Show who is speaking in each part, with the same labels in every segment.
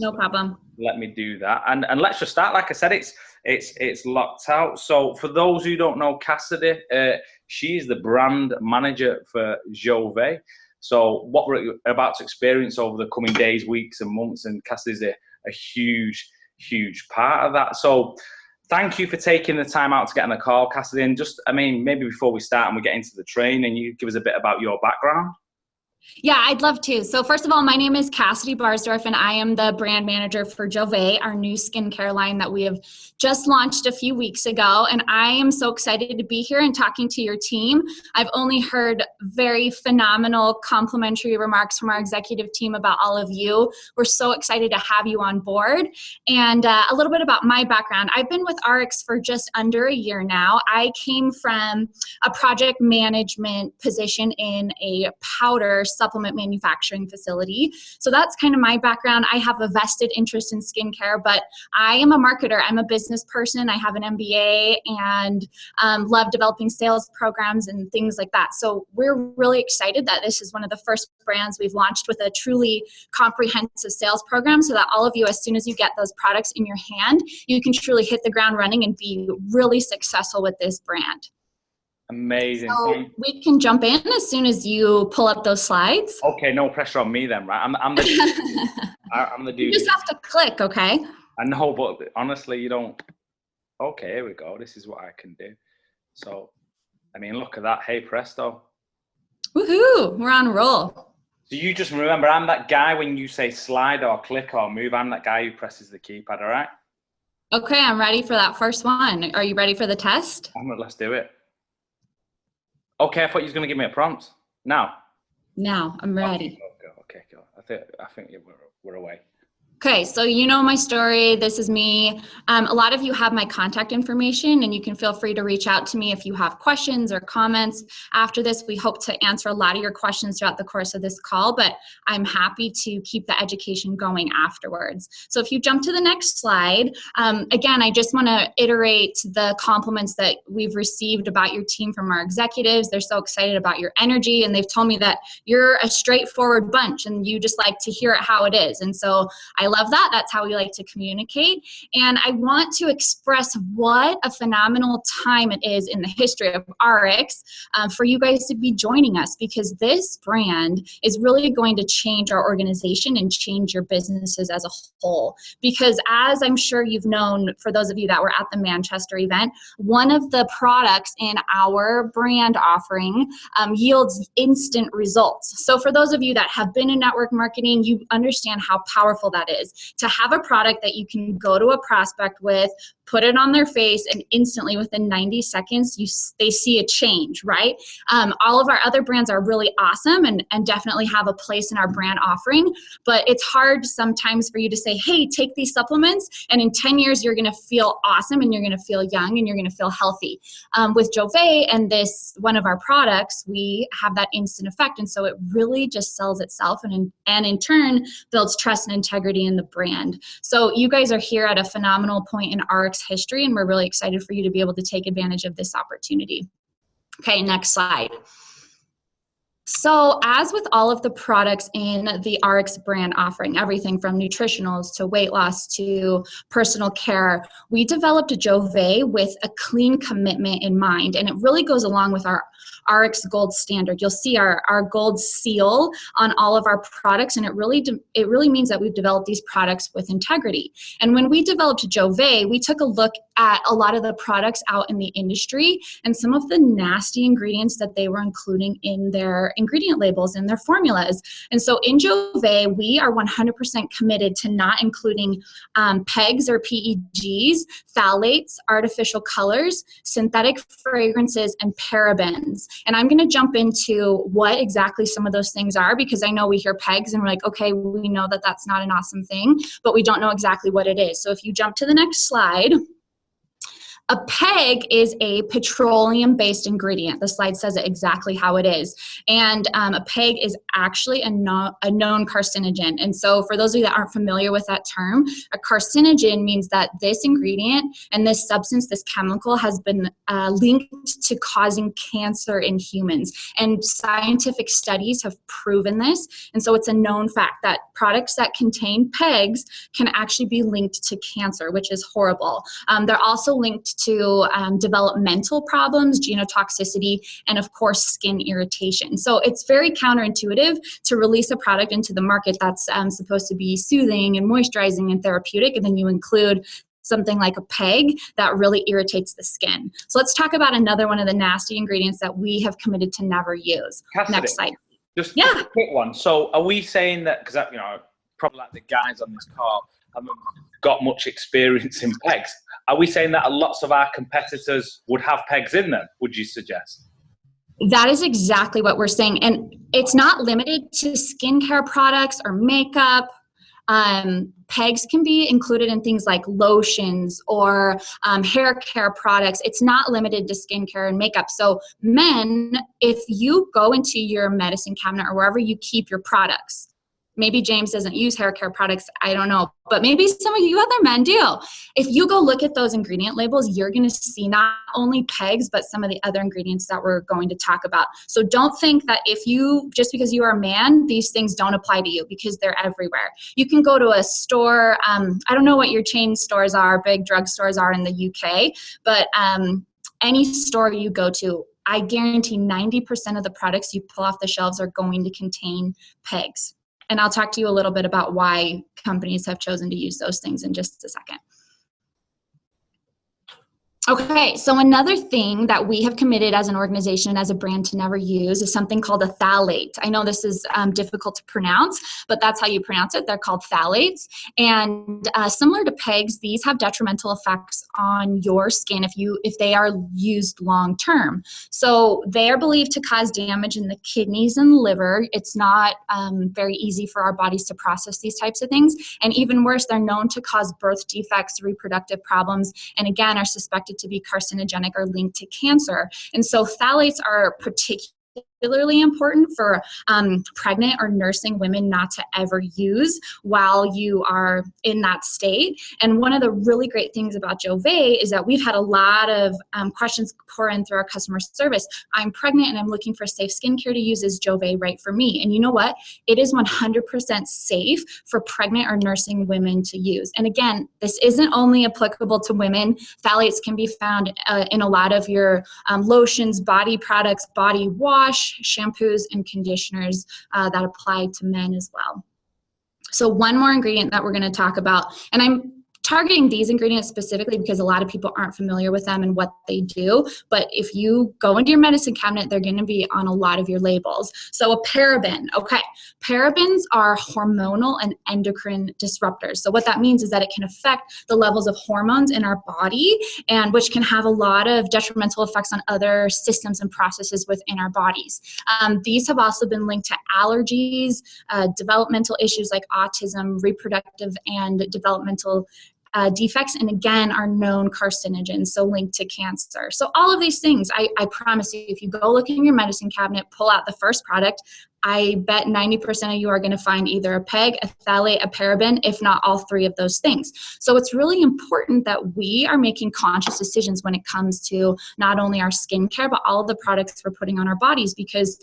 Speaker 1: No problem.
Speaker 2: Let me do that. And let's just start. Like I said, it's locked out. So for those who don't know Cassidy, she's the brand manager for Jouve. So what we're about to experience over the coming days, weeks, and months, and Cassidy's a huge part of that. So thank you for taking the time out to get on the call, Cassidy. And just, I mean, maybe before we start and we get into the training, you give us a bit about your background.
Speaker 1: Yeah, I'd love to. So first of all, my name is Cassidy Barsdorf, and I am the brand manager for Jouve, our new skincare line that we have just launched a few weeks ago. And I am so excited to be here and talking to your team. I've only heard very phenomenal complimentary remarks from our executive team about all of you. We're so excited to have you on board. And a little bit about my background. I've been with RX for just under a year now. I came from a project management position in a powder supplement manufacturing facility. So that's kind of my background. I have a vested interest in skincare, but I am a marketer. I'm a business person. I have an MBA and love developing sales programs and things like that. So we're really excited that this is one of the first brands we've launched with a truly comprehensive sales program, so that all of you, as soon as you get those products in your hand, you can truly hit the ground running and be really successful with this brand.
Speaker 2: Amazing.
Speaker 1: So we can jump in as soon as you pull up those slides.
Speaker 2: Okay, no pressure on me then, right? I'm the I'm the dude.
Speaker 1: You just have to click, okay?
Speaker 2: I know, but honestly, you don't. Okay, here we go. This is what I can do. So, I mean, look at that. Hey, presto.
Speaker 1: Woohoo! We're on a roll.
Speaker 2: So you just remember, I'm that guy when you say slide or click or move. I'm that guy who presses the keypad, all right?
Speaker 1: Okay, I'm ready for that first one. Are you ready for the test?
Speaker 2: Let's do it. Okay, I thought you was going to give me a prompt. Now.
Speaker 1: Now, I'm ready.
Speaker 2: Okay, cool. I think we're away.
Speaker 1: Okay, so you know my story. This is me. A lot of you have my contact information, and you can feel free to reach out to me if you have questions or comments. After this, we hope to answer a lot of your questions throughout the course of this call, but I'm happy to keep the education going afterwards. So if you jump to the next slide, again, I just want to iterate the compliments that we've received about your team from our executives. They're so excited about your energy, and they've told me that you're a straightforward bunch, and you just like to hear it how it is. And so I love that. That's how we like to communicate. And I want to express what a phenomenal time it is in the history of RX for you guys to be joining us, because this brand is really going to change our organization and change your businesses as a whole. Because as I'm sure you've known, for those of you that were at the Manchester event, one of the products in our brand offering yields instant results. So for those of you that have been in network marketing, you understand how powerful that is. To have a product that you can go to a prospect with, put it on their face, and instantly within 90 seconds, they see a change, right? All of our other brands are really awesome and definitely have a place in our brand offering, but it's hard sometimes for you to say, hey, take these supplements, and in 10 years, you're gonna feel awesome, and you're gonna feel young, and you're gonna feel healthy. With Jouve and this, one of our products, we have that instant effect, and so it really just sells itself, and in turn, builds trust and integrity in the brand. So you guys are here at a phenomenal point in RX history, and we're really excited for you to be able to take advantage of this opportunity. Okay, next slide. So as with all of the products in the RX brand offering, everything from nutritionals to weight loss to personal care, we developed a Jouve with a clean commitment in mind, and it really goes along with our RX Gold standard. You'll see our gold seal on all of our products, and it really means that we've developed these products with integrity. And when we developed Jouve, we took a look at a lot of the products out in the industry and some of the nasty ingredients that they were including in their ingredient labels and their formulas. And so in Jouve, we are 100% committed to not including PEGs or PEGs, phthalates, artificial colors, synthetic fragrances, and parabens. And I'm going to jump into what exactly some of those things are, because I know we hear PEGs and we're like, okay, we know that that's not an awesome thing, but we don't know exactly what it is. So if you jump to the next slide, A PEG is a petroleum-based ingredient. The slide says it exactly how it is. And a PEG is actually a known carcinogen. And so for those of you that aren't familiar with that term, a carcinogen means that this ingredient and this substance, this chemical, has been linked to causing cancer in humans. And scientific studies have proven this. And so it's a known fact that products that contain PEGs can actually be linked to cancer, which is horrible. They're also linked to developmental problems, genotoxicity, and of course skin irritation. So it's very counterintuitive to release a product into the market that's supposed to be soothing and moisturizing and therapeutic, and then you include something like a PEG that really irritates the skin. So let's talk about another one of the nasty ingredients that we have committed to never use.
Speaker 2: Cassidy,
Speaker 1: next slide.
Speaker 2: Just a quick one. So are we saying that, because probably like the guys on this call haven't got much experience in PEGs, are we saying that lots of our competitors would have PEGs in them, would you suggest?
Speaker 1: That is exactly what we're saying. And it's not limited to skincare products or makeup. PEGs can be included in things like lotions or hair care products. It's not limited to skincare and makeup. So men, if you go into your medicine cabinet or wherever you keep your products, maybe James doesn't use hair care products, I don't know, but maybe some of you other men do. If you go look at those ingredient labels, you're going to see not only PEGs, but some of the other ingredients that we're going to talk about. So don't think that just because you are a man, these things don't apply to you, because they're everywhere. You can go to a store, I don't know what your chain stores are, big drug stores are in the UK, but any store you go to, I guarantee 90% of the products you pull off the shelves are going to contain PEGs. And I'll talk to you a little bit about why companies have chosen to use those things in just a second. Okay, so another thing that we have committed as an organization and as a brand to never use is something called a phthalate. I know this is difficult to pronounce, but that's how you pronounce it. They're called phthalates. And similar to PEGs, these have detrimental effects on your skin if they are used long term. So they are believed to cause damage in the kidneys and liver. It's not very easy for our bodies to process these types of things. And even worse, they're known to cause birth defects, reproductive problems, and again, are suspected to be carcinogenic or linked to cancer. And so phthalates are particularly important for pregnant or nursing women not to ever use while you are in that state. And one of the really great things about Jouve is that we've had a lot of questions pour in through our customer service. I'm pregnant and I'm looking for safe skincare to use. Is Jouve right for me? And you know what? It is 100% safe for pregnant or nursing women to use. And again, this isn't only applicable to women. Phthalates can be found in a lot of your lotions, body products, body wash, shampoos, and conditioners that apply to men as well. So one more ingredient that we're going to talk about, and I'm targeting these ingredients specifically because a lot of people aren't familiar with them and what they do, but if you go into your medicine cabinet, they're going to be on a lot of your labels. So a paraben, okay. Parabens are hormonal and endocrine disruptors. So what that means is that it can affect the levels of hormones in our body, and which can have a lot of detrimental effects on other systems and processes within our bodies. These have also been linked to allergies, developmental issues like autism, reproductive and developmental defects, and again are known carcinogens, so linked to cancer. So all of these things, I promise you, if you go look in your medicine cabinet, pull out the first product, I bet 90% of you are going to find either a PEG, a phthalate, a paraben, if not all three of those things. So it's really important that we are making conscious decisions when it comes to not only our skincare, but all of the products we're putting on our bodies, because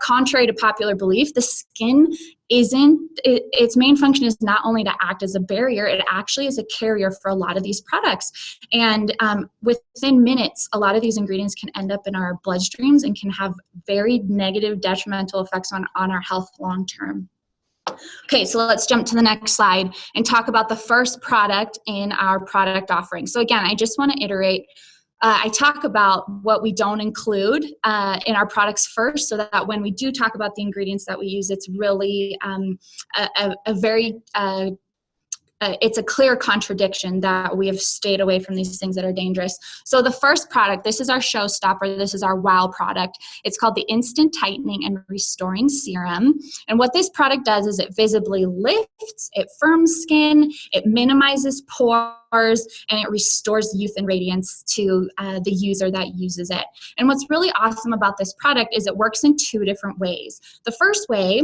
Speaker 1: contrary to popular belief, the skin its main function is not only to act as a barrier, it actually is a carrier for a lot of these products. And within minutes, a lot of these ingredients can end up in our bloodstreams and can have very negative, detrimental effects on our health long term. Okay, so let's jump to the next slide and talk about the first product in our product offering. So again, I just want to iterate, I talk about what we don't include in our products first, so that when we do talk about the ingredients that we use, it's really a very it's a clear contradiction that we have stayed away from these things that are dangerous. So the first product, this is our showstopper. This is our wow product. It's called the Instant Tightening and Restoring Serum. And what this product does is it visibly lifts, it firms skin, it minimizes pores, and it restores youth and radiance to the user that uses it. And what's really awesome about this product is it works in two different ways. The first way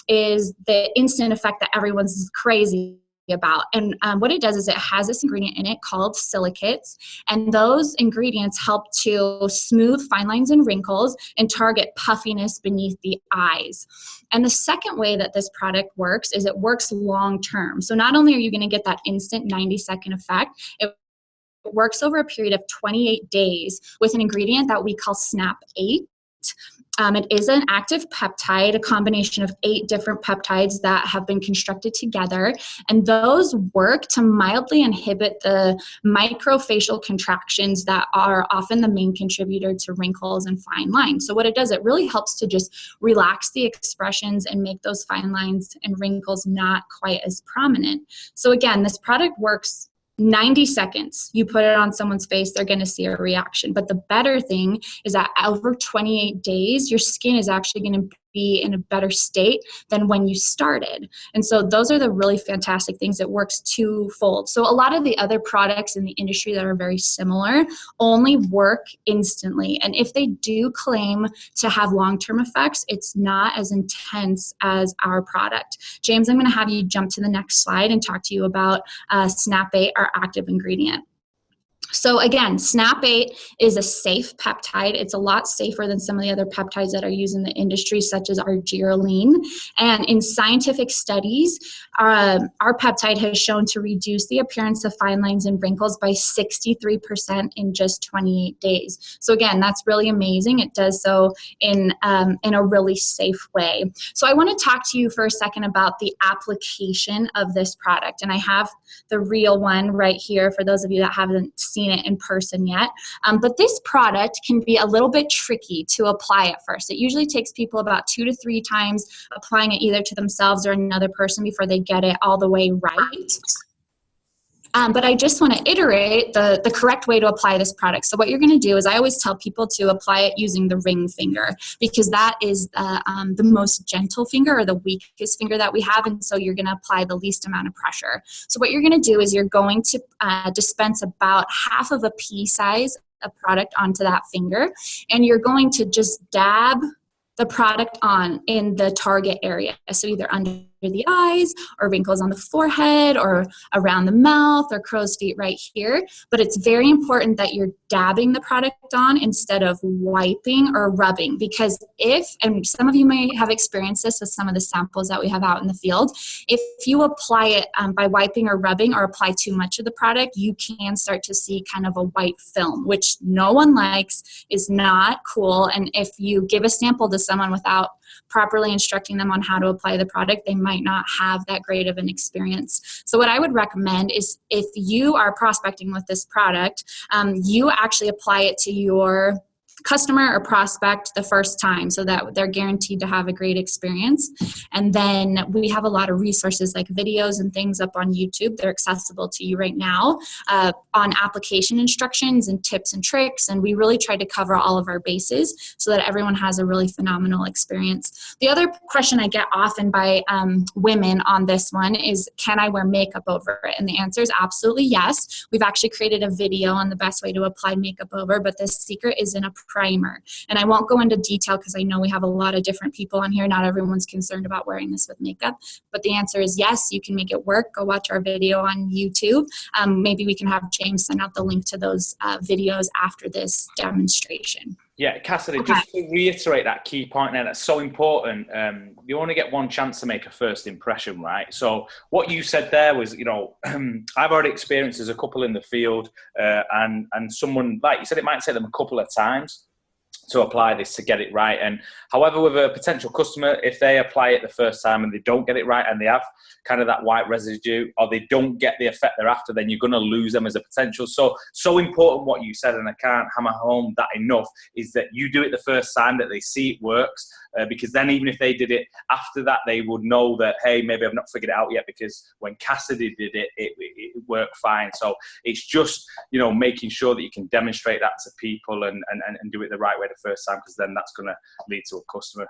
Speaker 1: is the instant effect that everyone's crazy about. And what it does is it has this ingredient in it called silicates, and those ingredients help to smooth fine lines and wrinkles and target puffiness beneath the eyes. And the second way that this product works is it works long term. So not only are you going to get that instant 90-second effect, it works over a period of 28 days with an ingredient that we call Snap 8. It is an active peptide, a combination of 8 different peptides that have been constructed together, and those work to mildly inhibit the microfacial contractions that are often the main contributor to wrinkles and fine lines. So what it does, it really helps to just relax the expressions and make those fine lines and wrinkles not quite as prominent. So again, this product works 90 seconds. You put it on someone's face, they're going to see a reaction. But the better thing is that over 28 days, your skin is actually going to be in a better state than when you started. And so those are the really fantastic things. It works twofold. So a lot of the other products in the industry that are very similar only work instantly. And if they do claim to have long-term effects, it's not as intense as our product. James, I'm going to have you jump to the next slide and talk to you about Snap 8, our active ingredient. So again, Snap 8 is a safe peptide. It's a lot safer than some of the other peptides that are used in the industry, such as argireline. And in scientific studies, our peptide has shown to reduce the appearance of fine lines and wrinkles by 63% in just 28 days. So again, that's really amazing. It does so in a really safe way. So I want to talk to you for a second about the application of this product. And I have the real one right here for those of you that haven't seen it in person yet. But this product can be a little bit tricky to apply at first. It usually takes people about 2 to 3 times applying it either to themselves or another person before they get it all the way right. But I just want to iterate the correct way to apply this product. So what you're going to do is I always tell people to apply it using the ring finger, because that is the most gentle finger or the weakest finger that we have, and so you're going to apply the least amount of pressure. So what you're going to do is you're going to dispense about half of a pea size of product onto that finger, and you're going to just dab the product on in the target area. So either under the eyes or wrinkles on the forehead or around the mouth or crow's feet right here. But it's very important that you're dabbing the product on instead of wiping or rubbing, because and some of you may have experienced this with some of the samples that we have out in the field, if you apply it by wiping or rubbing or apply too much of the product, you can start to see kind of a white film, which no one likes, is not cool. And if you give a sample to someone without properly instructing them on how to apply the product, they might not have that great of an experience. So what I would recommend is if you are prospecting with this product, you actually apply it to your customer or prospect the first time so that they're guaranteed to have a great experience. And then we have a lot of resources like videos and things up on YouTube. They're accessible to you right now on application instructions and tips and tricks. And we really try to cover all of our bases so that everyone has a really phenomenal experience. The other question I get often by women on this one is, can I wear makeup over it? And the answer is absolutely yes. We've actually created a video on the best way to apply makeup over, but the secret is in a primer. And I won't go into detail because I know we have a lot of different people on here. Not everyone's concerned about wearing this with makeup, but the answer is yes, you can make it work. Go watch our video on YouTube. Maybe we can have James send out the link to those videos after this demonstration.
Speaker 2: Yeah, Cassidy, just to reiterate that key point there, that's so important. You only get one chance to make a first impression, right? So what you said there was, you know, I've already experienced as a couple in the field and someone, like you said, it might take them a couple of times to apply this to get it right. And however, with a potential customer, if they apply it the first time and they don't get it right and they have kind of that white residue, or they don't get the effect they're after, then you're going to lose them as a potential. So important what you said, and I can't hammer home that enough, is that you do it the first time, that they see it works, because then even if they did it after that, they would know that, hey, maybe I've not figured it out yet, because when Cassidy did it, it worked fine. So it's just, you know, making sure that you can demonstrate that to people and do it the right way the first time, because then that's going to lead to a customer.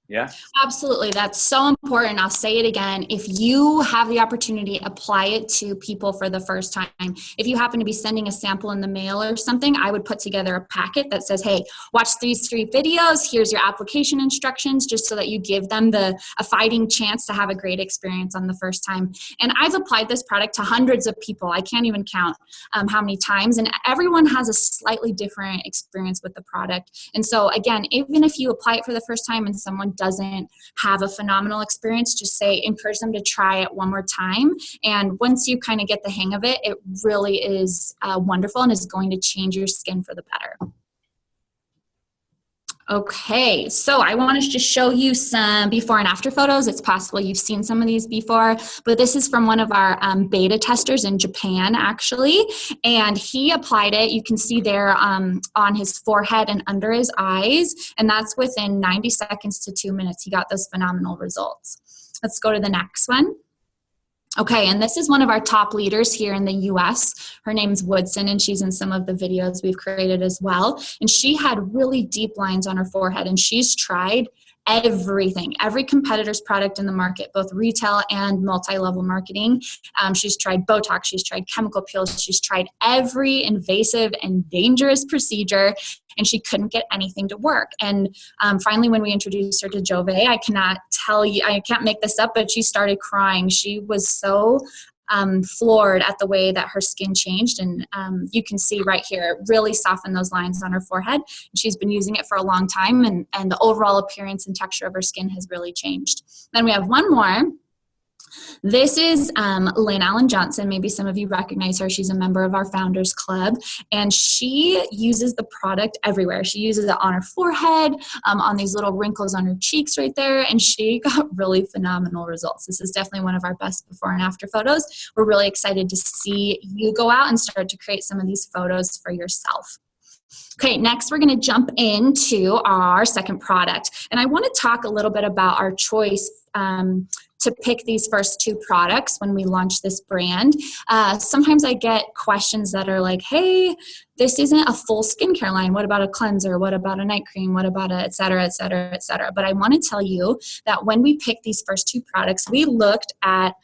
Speaker 2: Yeah,
Speaker 1: absolutely. That's so important. I'll say it again. If you have the opportunity, apply it to people for the first time. If you happen to be sending a sample in the mail or something, I would put together a packet that says, hey, watch these 3 videos. Here's your application instructions, just so that you give them a fighting chance to have a great experience on the first time. And I've applied this product to hundreds of people. I can't even count how many times. And everyone has a slightly different experience with the product. And so again, even if you apply it for the first time and someone doesn't have a phenomenal experience, just encourage them to try it one more time. And once you kind of get the hang of it, it really is wonderful and is going to change your skin for the better. Okay, so I want to just show you some before and after photos. It's possible you've seen some of these before, but this is from one of our beta testers in Japan, actually, and he applied it. You can see there on his forehead and under his eyes, and that's within 90 seconds to 2 minutes. He got those phenomenal results. Let's go to the next one. Okay, and this is one of our top leaders here in the US. Her name's Woodson, and she's in some of the videos we've created as well. And she had really deep lines on her forehead, and she's tried everything, every competitor's product in the market, both retail and multi-level marketing. She's tried Botox, she's tried chemical peels, she's tried every invasive and dangerous procedure, and she couldn't get anything to work. And finally, when we introduced her to Jouve, I cannot tell you, I can't make this up, but she started crying. She was so floored at the way that her skin changed. And you can see right here, it really softened those lines on her forehead. She's been using it for a long time, and the overall appearance and texture of her skin has really changed. Then we have one more. This is Lynn Allen Johnson. Maybe some of you recognize her. She's a member of our Founders Club, and she uses the product everywhere. She uses it on her forehead, on these little wrinkles on her cheeks right there, and she got really phenomenal results. This is definitely one of our best before and after photos. We're really excited to see you go out and start to create some of these photos for yourself. Okay, next we're going to jump into our second product, and I want to talk a little bit about our choice to pick these first 2 products when we launch this brand. Sometimes I get questions that are like, hey, this isn't a full skincare line. What about a cleanser? What about a night cream? What about a et cetera, et cetera, et cetera? But I want to tell you that when we picked these first 2 products, we looked at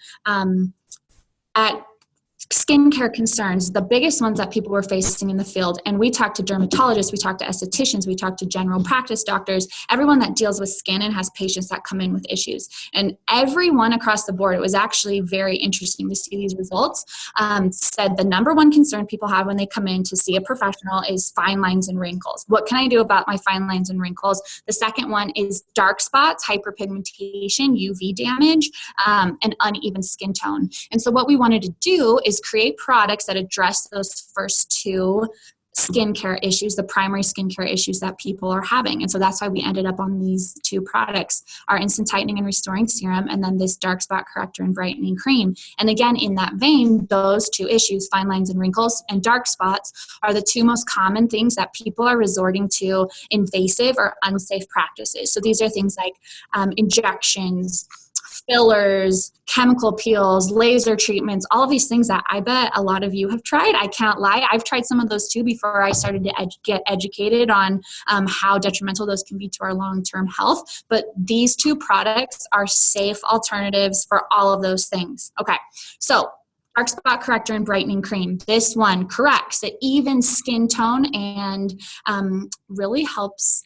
Speaker 1: skincare concerns, the biggest ones that people were facing in the field. And we talked to dermatologists, we talked to estheticians, we talked to general practice doctors, everyone that deals with skin and has patients that come in with issues. And everyone across the board, it was actually very interesting to see these results, said the number one concern people have when they come in to see a professional is fine lines and wrinkles. What can I do about my fine lines and wrinkles? The second one is dark spots, hyperpigmentation, UV damage, and uneven skin tone. And so what we wanted to do is create products that address those first 2 skincare issues, the primary skincare issues that people are having. And so that's why we ended up on these 2 products, our Instant Tightening and Restoring Serum, and then this Dark Spot Corrector and Brightening Cream. And again, in that vein, those 2 issues, fine lines and wrinkles and dark spots, are the 2 most common things that people are resorting to invasive or unsafe practices. So these are things like injections, fillers, chemical peels, laser treatments, all of these things that I bet a lot of you have tried. I can't lie. I've tried some of those too before I started to get educated on how detrimental those can be to our long-term health. But these 2 products are safe alternatives for all of those things. Okay, so Dark Spot Corrector and Brightening Cream. This one corrects the even skin tone and really helps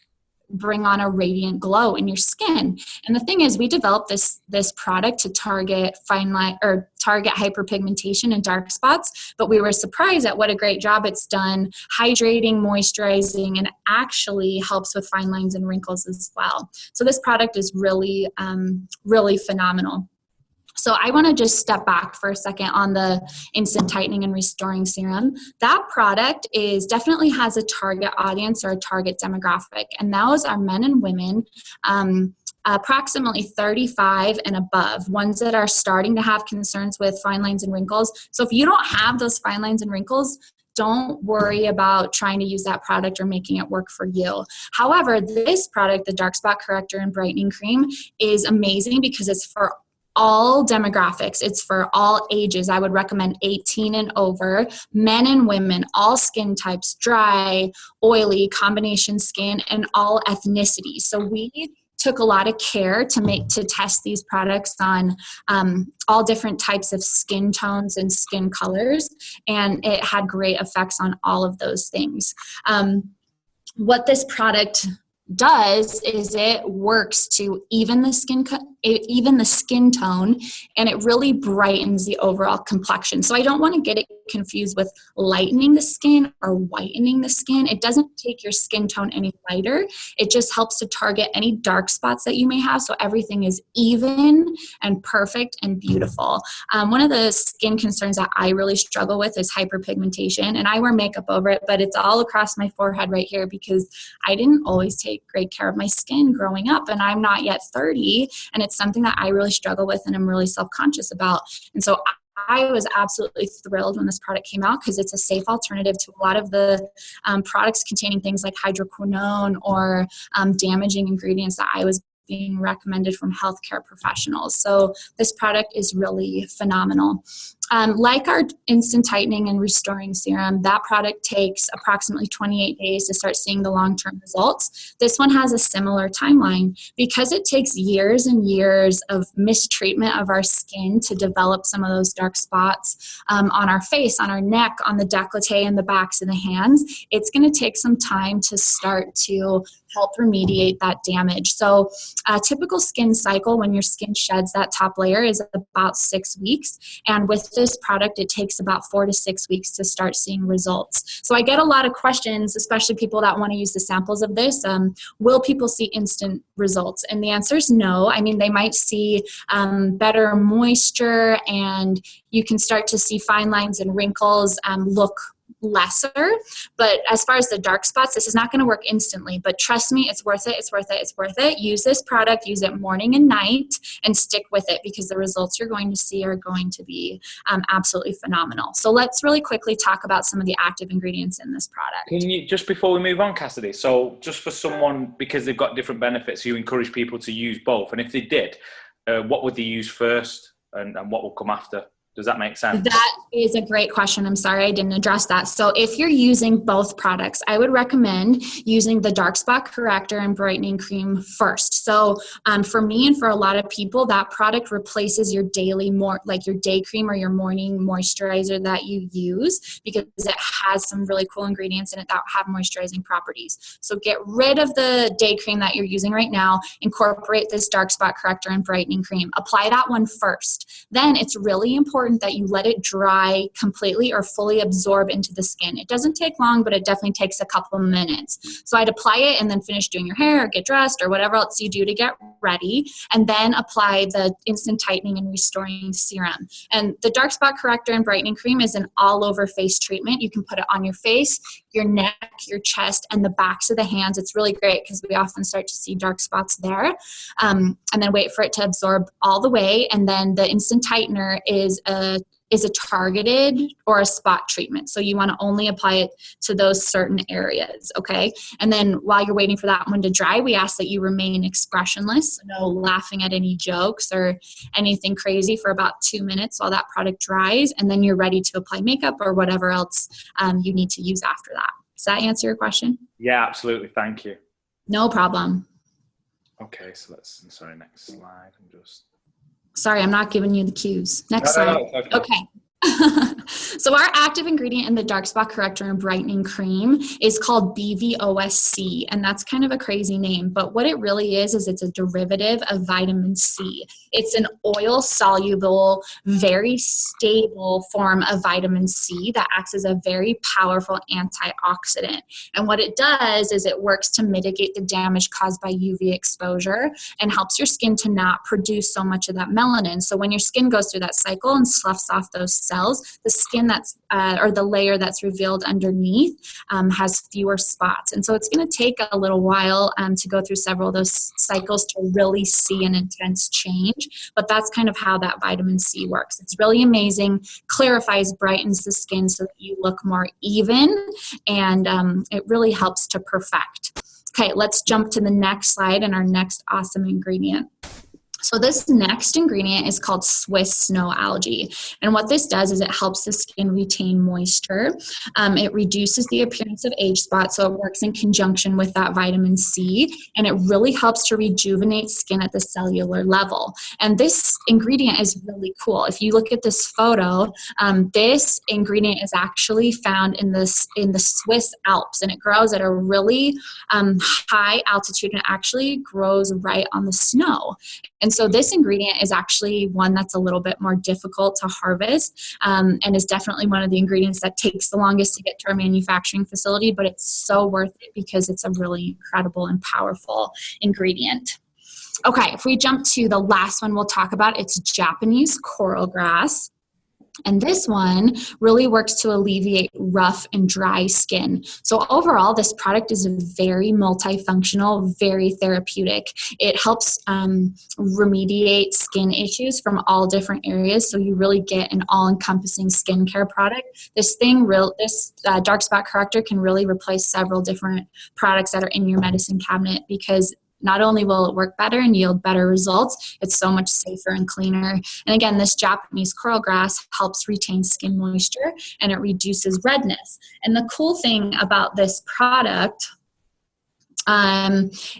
Speaker 1: bring on a radiant glow in your skin. And the thing is, we developed this product to target fine line or target hyperpigmentation and dark spots, but we were surprised at what a great job it's done hydrating, moisturizing, and actually helps with fine lines and wrinkles as well. So this product is really, really phenomenal. So I want to just step back for a second on the instant tightening and restoring serum. That product definitely has a target audience or a target demographic, and those are men and women, approximately 35 and above, ones that are starting to have concerns with fine lines and wrinkles. So if you don't have those fine lines and wrinkles, don't worry about trying to use that product or making it work for you. However, this product, the Dark Spot Corrector and Brightening Cream, is amazing because it's for all demographics. It's for all ages. I would recommend 18 and over, men and women, all skin types, dry, oily, combination skin, and all ethnicities. So we took a lot of care to test these products on all different types of skin tones and skin colors, and it had great effects on all of those things. What this product does is it works to even the skin tone, and it really brightens the overall complexion. So I don't want to get it confused with lightening the skin or whitening the skin. It doesn't take your skin tone any lighter. It just helps to target any dark spots that you may have, so everything is even and perfect and beautiful. One of the skin concerns that I really struggle with is hyperpigmentation, and I wear makeup over it, but it's all across my forehead right here because I didn't always take great care of my skin growing up, and I'm not yet 30, and it's something that I really struggle with and I'm really self-conscious about. And so I was absolutely thrilled when this product came out because it's a safe alternative to a lot of the products containing things like hydroquinone or damaging ingredients that I was being recommended from healthcare professionals. So this product is really phenomenal. Like our instant tightening and restoring serum, that product takes approximately 28 days to start seeing the long-term results. This one has a similar timeline because it takes years and years of mistreatment of our skin to develop some of those dark spots on our face, on our neck, on the décolleté, and the backs of the hands. It's going to take some time to start to help remediate that damage. So a typical skin cycle when your skin sheds that top layer is about 6 weeks. And with this product, it takes about 4 to 6 weeks to start seeing results. So I get a lot of questions, especially people that want to use the samples of this. Will people see instant results? And the answer is no. I mean, they might see better moisture, and you can start to see fine lines and wrinkles look lesser. But as far as the dark spots, this is not going to work instantly, but trust me, it's worth it. It's worth it. It's worth it. Use this product, use it morning and night, and stick with it because the results you're going to see are going to be absolutely phenomenal. So let's really quickly talk about some of the active ingredients in this product.
Speaker 2: Can you, just before we move on, Cassidy, so just for someone, because they've got different benefits, you encourage people to use both, and if they did, what would they use first and what will come after? Does that make sense?
Speaker 1: That is a great question. I'm sorry I didn't address that. So if you're using both products, I would recommend using the Dark Spot Corrector and Brightening Cream first. So for me and for a lot of people, that product replaces your daily, like your day cream or your morning moisturizer that you use because it has some really cool ingredients in it that have moisturizing properties. So get rid of the day cream that you're using right now, incorporate this Dark Spot Corrector and Brightening Cream. Apply that one first. Then it's really important that you let it dry completely or fully absorb into the skin. It doesn't take long, but it definitely takes a couple of minutes. So I'd apply it and then finish doing your hair or get dressed or whatever else you do to get ready, and then apply the instant tightening and restoring serum. And the Dark Spot Corrector and Brightening Cream is an all-over face treatment. You can put it on your face, your neck, your chest, and the backs of the hands. It's really great because we often start to see dark spots there. And then wait for it to absorb all the way. And then the instant tightener is a targeted or a spot treatment. So you want to only apply it to those certain areas, okay? And then while you're waiting for that one to dry, we ask that you remain expressionless, no laughing at any jokes or anything crazy for about 2 minutes while that product dries, and then you're ready to apply makeup or whatever else you need to use after that. Does that answer your question?
Speaker 2: Yeah, absolutely. Thank you.
Speaker 1: No problem.
Speaker 2: Okay, so sorry, next slide. Sorry,
Speaker 1: I'm not giving you the cues. Next slide.
Speaker 2: Okay.
Speaker 1: So our active ingredient in the dark spot corrector and brightening cream is called BVOSC, and that's kind of a crazy name, but what it really is it's a derivative of vitamin C. It's an oil-soluble, very stable form of vitamin C that acts as a very powerful antioxidant. And what it does is it works to mitigate the damage caused by UV exposure and helps your skin to not produce so much of that melanin. So when your skin goes through that cycle and sloughs off those cells, the skin that's, or the layer that's revealed underneath has fewer spots. And so it's going to take a little while to go through several of those cycles to really see an intense change. But that's kind of how that vitamin C works. It's really amazing, clarifies, brightens the skin so that you look more even, and it really helps to perfect. Okay, let's jump to the next slide and our next awesome ingredient. So this next ingredient is called Swiss snow algae. And what this does is it helps the skin retain moisture. It reduces the appearance of age spots, so it works in conjunction with that vitamin C, and it really helps to rejuvenate skin at the cellular level. And this ingredient is really cool. If you look at this photo, this ingredient is actually found in the Swiss Alps, and it grows at a really high altitude, and it actually grows right on the snow. And so this ingredient is actually one that's a little bit more difficult to harvest, and is definitely one of the ingredients that takes the longest to get to our manufacturing facility, but it's so worth it because it's a really incredible and powerful ingredient. Okay, if we jump to the last one we'll talk about, it's Japanese coral grass. And this one really works to alleviate rough and dry skin. So overall, this product is very multifunctional, very therapeutic. It helps remediate skin issues from all different areas, so you really get an all-encompassing skincare product. This dark spot corrector can really replace several different products that are in your medicine cabinet, because not only will it work better and yield better results, it's so much safer and cleaner. And again, this Japanese coral grass helps retain skin moisture, and it reduces redness. And the cool thing about this product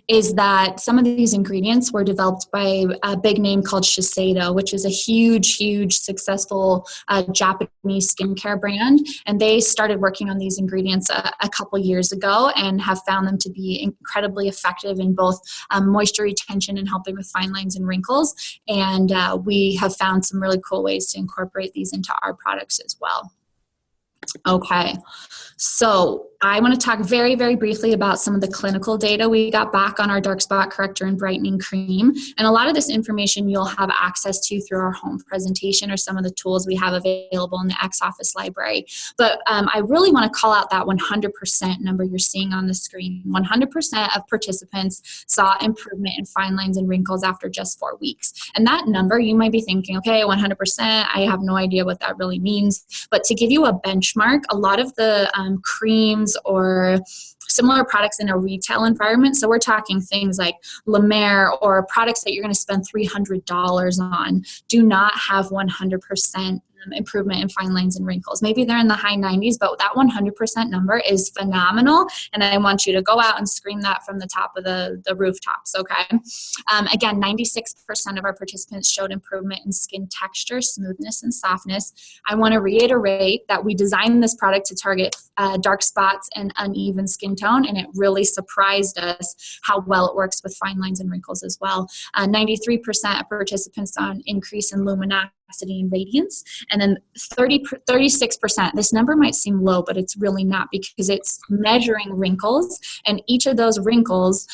Speaker 1: is that some of these ingredients were developed by a big name called Shiseido, which is a huge successful Japanese skincare brand. And they started working on these ingredients a couple years ago and have found them to be incredibly effective in both moisture retention and helping with fine lines and wrinkles. And we have found some really cool ways to incorporate these into our products as well. Okay, so I want to talk very, very briefly about some of the clinical data we got back on our dark spot corrector and brightening cream. And a lot of this information you'll have access to through our home presentation or some of the tools we have available in the X-Office library. But I really want to call out that 100% number you're seeing on the screen. 100% of participants saw improvement in fine lines and wrinkles after just 4 weeks. And that number, you might be thinking, okay, 100%, I have no idea what that really means. But to give you a benchmark, a lot of the creams or similar products in a retail environment, so we're talking things like La Mer or products that you're going to spend $300 on, do not have 100% improvement in fine lines and wrinkles. Maybe they're in the high 90s, but that 100% number is phenomenal, and I want you to go out and scream that from the top of the rooftops, okay? Again, 96% of our participants showed improvement in skin texture, smoothness, and softness. I want to reiterate that we designed this product to target dark spots and uneven skin tone, and it really surprised us how well it works with fine lines and wrinkles as well. 93% of participants saw an increase in luminosity and radiance, and then 36%, this number might seem low, but it's really not, because it's measuring wrinkles, and each of those wrinkles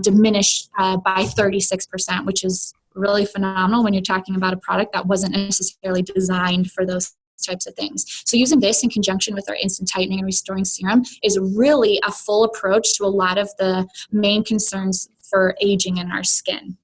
Speaker 1: diminished by 36%, which is really phenomenal when you're talking about a product that wasn't necessarily designed for those types of things. So using this in conjunction with our instant tightening and restoring serum is really a full approach to a lot of the main concerns for aging in our skin.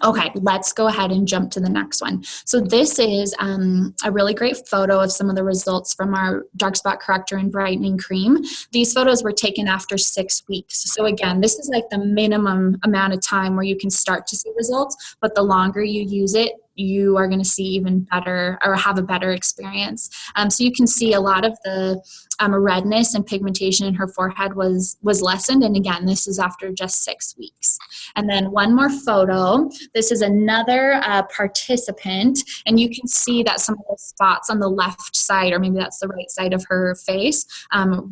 Speaker 1: Okay, let's go ahead and jump to the next one. So this is a really great photo of some of the results from our dark spot corrector and brightening cream. These photos were taken after 6 weeks. So again, this is like the minimum amount of time where you can start to see results, but the longer you use it, you are going to see even better or have a better experience. So you can see a lot of the redness and pigmentation in her forehead was lessened. And again, this is after just 6 weeks. And then one more photo. This is another participant, and you can see that some of the spots on the left side, or maybe that's the right side of her face,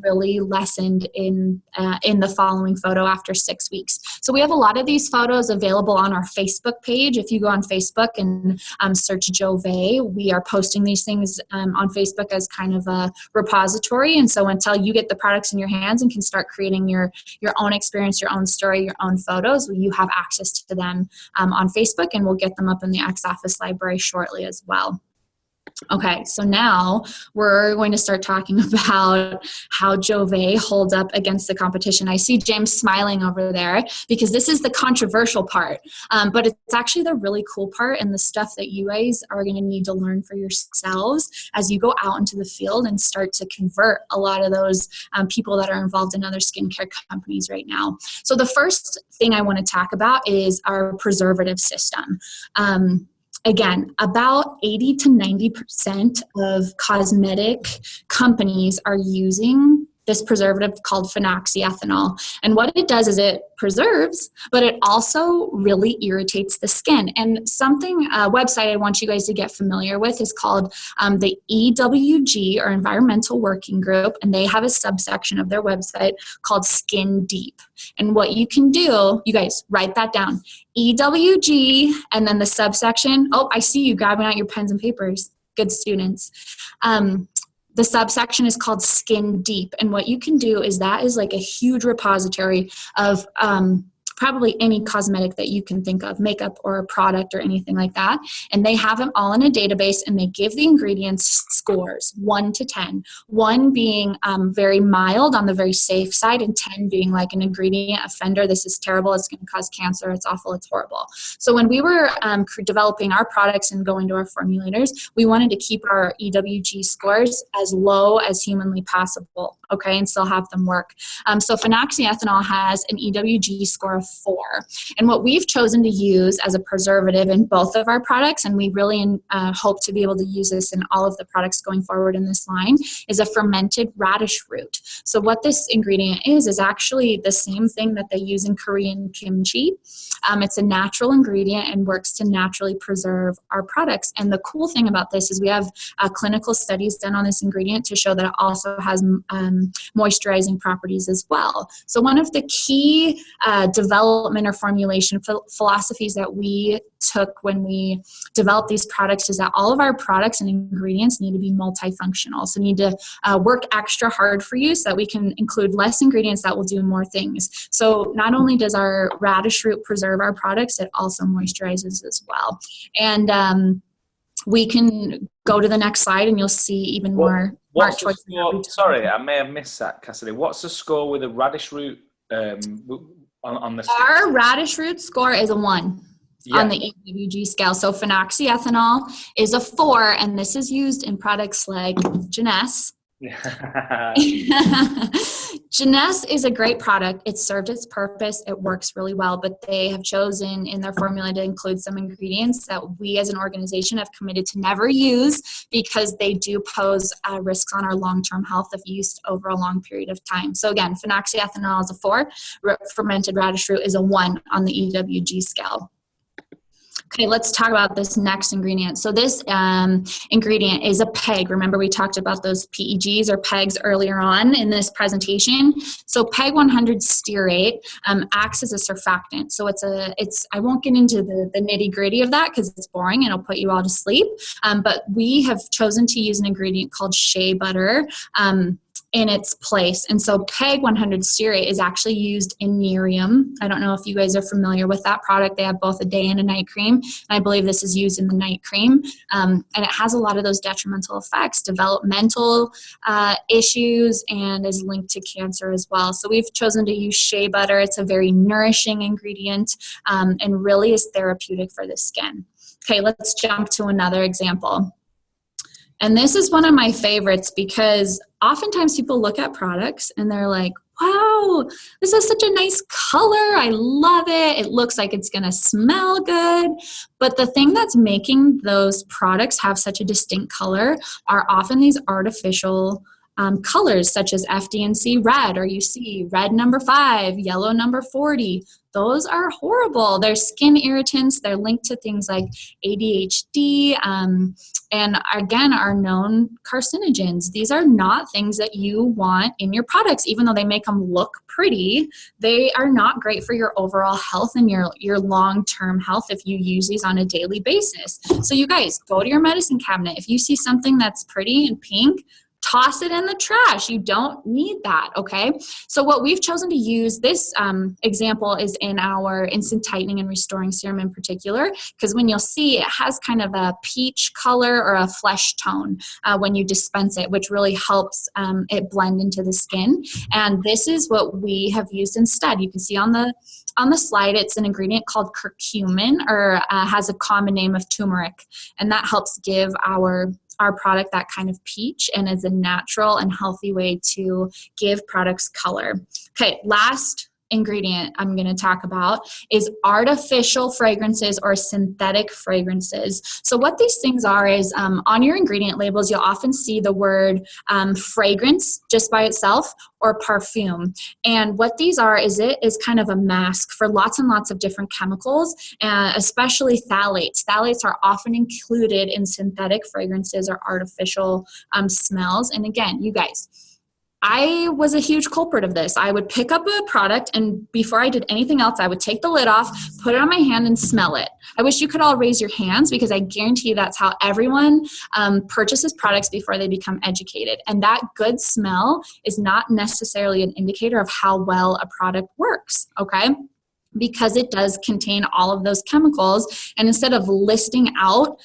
Speaker 1: really lessened in the following photo after 6 weeks. So we have a lot of these photos available on our Facebook page. If you go on Facebook and search Jouve, we are posting these things on Facebook as kind of a repository. And so until you get the products in your hands and can start creating your own experience, your own story, your own photos, you have access to them on Facebook, and we'll get them up in the X-Office library shortly as well. Okay, so now we're going to start talking about how Jouve holds up against the competition. I see James smiling over there because this is the controversial part, but it's actually the really cool part and the stuff that you guys are going to need to learn for yourselves as you go out into the field and start to convert a lot of those people that are involved in other skincare companies right now. So the first thing I want to talk about is our preservative system. Again, about 80 to 90% of cosmetic companies are using this preservative called phenoxyethanol. And what it does is it preserves, but it also really irritates the skin. And a website I want you guys to get familiar with is called the EWG, or Environmental Working Group, and they have a subsection of their website called Skin Deep. And what you can do, you guys write that down, EWG, and then the subsection, oh, I see you grabbing out your pens and papers, good students. The subsection is called Skin Deep, and what you can do is that is like a huge repository of probably any cosmetic that you can think of, makeup or a product or anything like that. And they have them all in a database, and they give the ingredients scores 1 to 10. 1 being very mild, on the very safe side, and 10 being like an ingredient offender. This is terrible. It's going to cause cancer. It's awful. It's horrible. So when we were developing our products and going to our formulators, we wanted to keep our EWG scores as low as humanly possible, okay, and still have them work. So phenoxyethanol has an EWG score of 4. And what we've chosen to use as a preservative in both of our products, and we really hope to be able to use this in all of the products going forward in this line, is a fermented radish root. So what this ingredient is actually the same thing that they use in Korean kimchi. It's a natural ingredient and works to naturally preserve our products. And the cool thing about this is we have clinical studies done on this ingredient to show that it also has moisturizing properties as well. So one of the key development or formulation philosophies that we took when we developed these products is that all of our products and ingredients need to be multifunctional. So need to work extra hard for you so that we can include less ingredients that will do more things. So not only does our radish root preserve our products, it also moisturizes as well. And we can go to the next slide and you'll see even more choices.
Speaker 2: Sorry, I may have missed that, Cassidy. What's the score with a radish root on this?
Speaker 1: Our radish root score is a 1. Yeah. On the EWG scale. So phenoxyethanol is a 4, and this is used in products like Jeunesse. Jeunesse is a great product. It served its purpose. It works really well, but they have chosen in their formula to include some ingredients that we as an organization have committed to never use because they do pose risks on our long-term health if used over a long period of time. So again, phenoxyethanol is a 4. Fermented radish root is a 1 on the EWG scale. Okay, let's talk about this next ingredient. So this ingredient is a PEG. Remember we talked about those PEGs or PEGs earlier on in this presentation. So PEG 100 stearate acts as a surfactant. So I won't get into the nitty gritty of that because it's boring and it'll put you all to sleep. But we have chosen to use an ingredient called shea butter in its place. And so PEG 100 stearate is actually used in Nerium. I don't know if you guys are familiar with that product. They have both a day and a night cream. And I believe this is used in the night cream. And it has a lot of those detrimental effects, developmental issues, and is linked to cancer as well. So we've chosen to use shea butter. It's a very nourishing ingredient and really is therapeutic for the skin. Okay, let's jump to another example. And this is one of my favorites because oftentimes people look at products and they're like, wow, this is such a nice color. I love it. It looks like it's going to smell good. But the thing that's making those products have such a distinct color are often these artificial colors such as FD&C red, or you see red number 5, yellow number 40. Those are horrible. They're skin irritants. They're linked to things like ADHD, and again, are known carcinogens. These are not things that you want in your products, even though they make them look pretty. They are not great for your overall health and your long-term health if you use these on a daily basis. So you guys, go to your medicine cabinet. If you see something that's pretty and pink, toss it in the trash. You don't need that, okay? So what we've chosen to use, this example is in our Instant Tightening and Restoring Serum in particular, because when you'll see, it has kind of a peach color or a flesh tone when you dispense it, which really helps it blend into the skin. And this is what we have used instead. You can see on the slide, it's an ingredient called curcumin, or has a common name of turmeric, and that helps give our product that kind of peach, and is a natural and healthy way to give products color. Okay, last ingredient I'm going to talk about is artificial fragrances or synthetic fragrances. So what these things are is on your ingredient labels, you'll often see the word fragrance just by itself, or perfume. And what these are is, it is kind of a mask for lots and lots of different chemicals, especially phthalates. Phthalates are often included in synthetic fragrances or artificial smells. And again, you guys, I was a huge culprit of this. I would pick up a product, and before I did anything else, I would take the lid off, put it on my hand, and smell it. I wish you could all raise your hands, because I guarantee you that's how everyone purchases products before they become educated. And that good smell is not necessarily an indicator of how well a product works, okay? Because it does contain all of those chemicals. And instead of listing out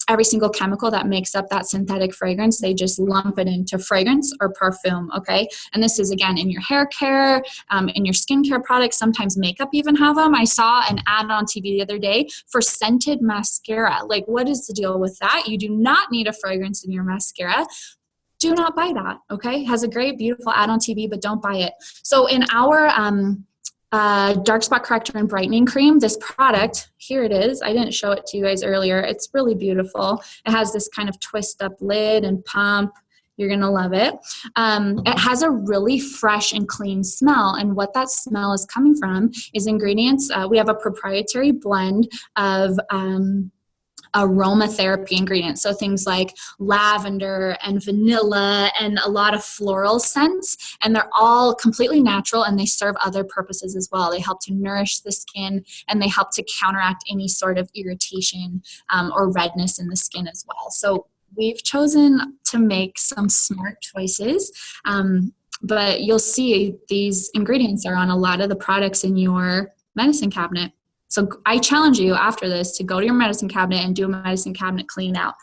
Speaker 1: every single chemical that makes up that synthetic fragrance, they just lump it into fragrance or perfume, okay? And this is, again, in your hair care, in your skincare products, sometimes makeup even have them. I saw an ad on TV the other day for scented mascara. Like, what is the deal with that? You do not need a fragrance in your mascara. Do not buy that, okay? It has a great, beautiful ad on TV, but don't buy it. So in our dark spot corrector and brightening cream, this product, here it is. I didn't show it to you guys earlier. It's really beautiful. It has this kind of twist up lid and pump. You're going to love it. It has a really fresh and clean smell. And what that smell is coming from is ingredients. We have a proprietary blend of aromatherapy ingredients. So things like lavender and vanilla and a lot of floral scents, and they're all completely natural, and they serve other purposes as well. They help to nourish the skin, and they help to counteract any sort of irritation or redness in the skin as well. So we've chosen to make some smart choices, but you'll see these ingredients are on a lot of the products in your medicine cabinet. So I challenge you after this to go to your medicine cabinet and do a medicine cabinet clean out.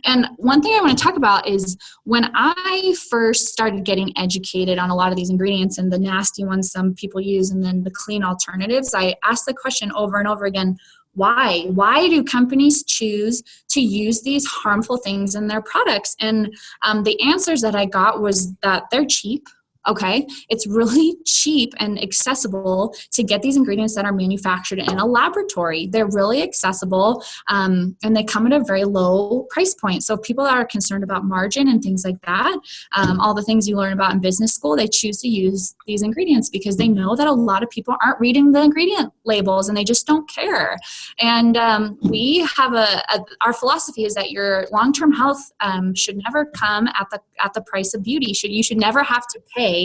Speaker 1: And one thing I want to talk about is, when I first started getting educated on a lot of these ingredients and the nasty ones some people use, and then the clean alternatives, I asked the question over and over again, why? Why do companies choose to use these harmful things in their products? And the answers that I got was that they're cheap. Okay, it's really cheap and accessible to get these ingredients that are manufactured in a laboratory. They're really accessible, and they come at a very low price point. So if people that are concerned about margin and things like that, all the things you learn about in business school, they choose to use these ingredients because they know that a lot of people aren't reading the ingredient labels and they just don't care. And we have our philosophy is that your long-term health should never come at the price of beauty. You should never have to pay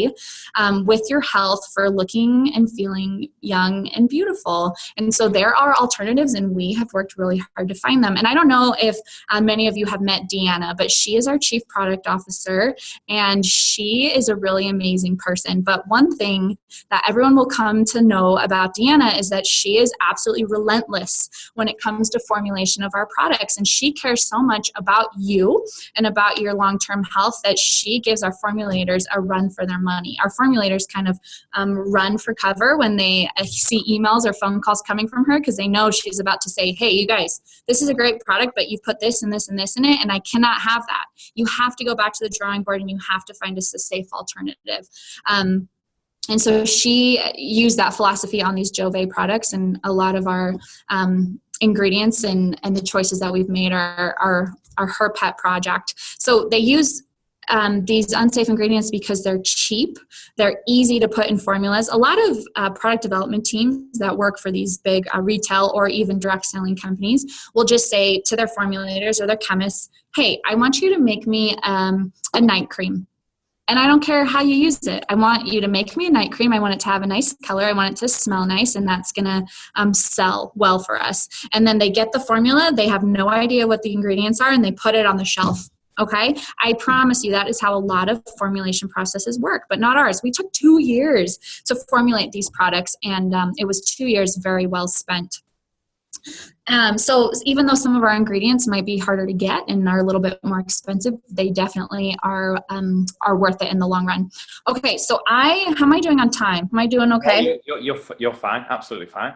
Speaker 1: with your health for looking and feeling young and beautiful. And so there are alternatives, and we have worked really hard to find them. And I don't know if many of you have met Deanna, but she is our Chief Product Officer, and she is a really amazing person. But one thing that everyone will come to know about Deanna is that she is absolutely relentless when it comes to formulation of our products. And she cares so much about you and about your long-term health that she gives our formulators a run for their money. Our formulators kind of run for cover when they see emails or phone calls coming from her, because they know she's about to say, hey, you guys, this is a great product, but you've put this and this and this in it, and I cannot have that. You have to go back to the drawing board, and you have to find us a safe alternative. And so she used that philosophy on these Jouve products, and a lot of our ingredients and the choices that we've made are her pet project. So they use these unsafe ingredients because they're cheap, they're easy to put in formulas. A lot of product development teams that work for these big retail or even direct selling companies will just say to their formulators or their chemists, hey, I want you to make me a night cream. And I don't care how you use it. I want you to make me a night cream. I want it to have a nice color. I want it to smell nice, and that's going to sell well for us. And then they get the formula. They have no idea what the ingredients are, and they put it on the shelf. Okay? I promise you that is how a lot of formulation processes work, but not ours. We took 2 years to formulate these products, and it was 2 years very well spent. So even though some of our ingredients might be harder to get and are a little bit more expensive, they definitely are worth it in the long run. Okay, so how am I doing on time? Am I doing okay?
Speaker 2: You're fine, absolutely fine.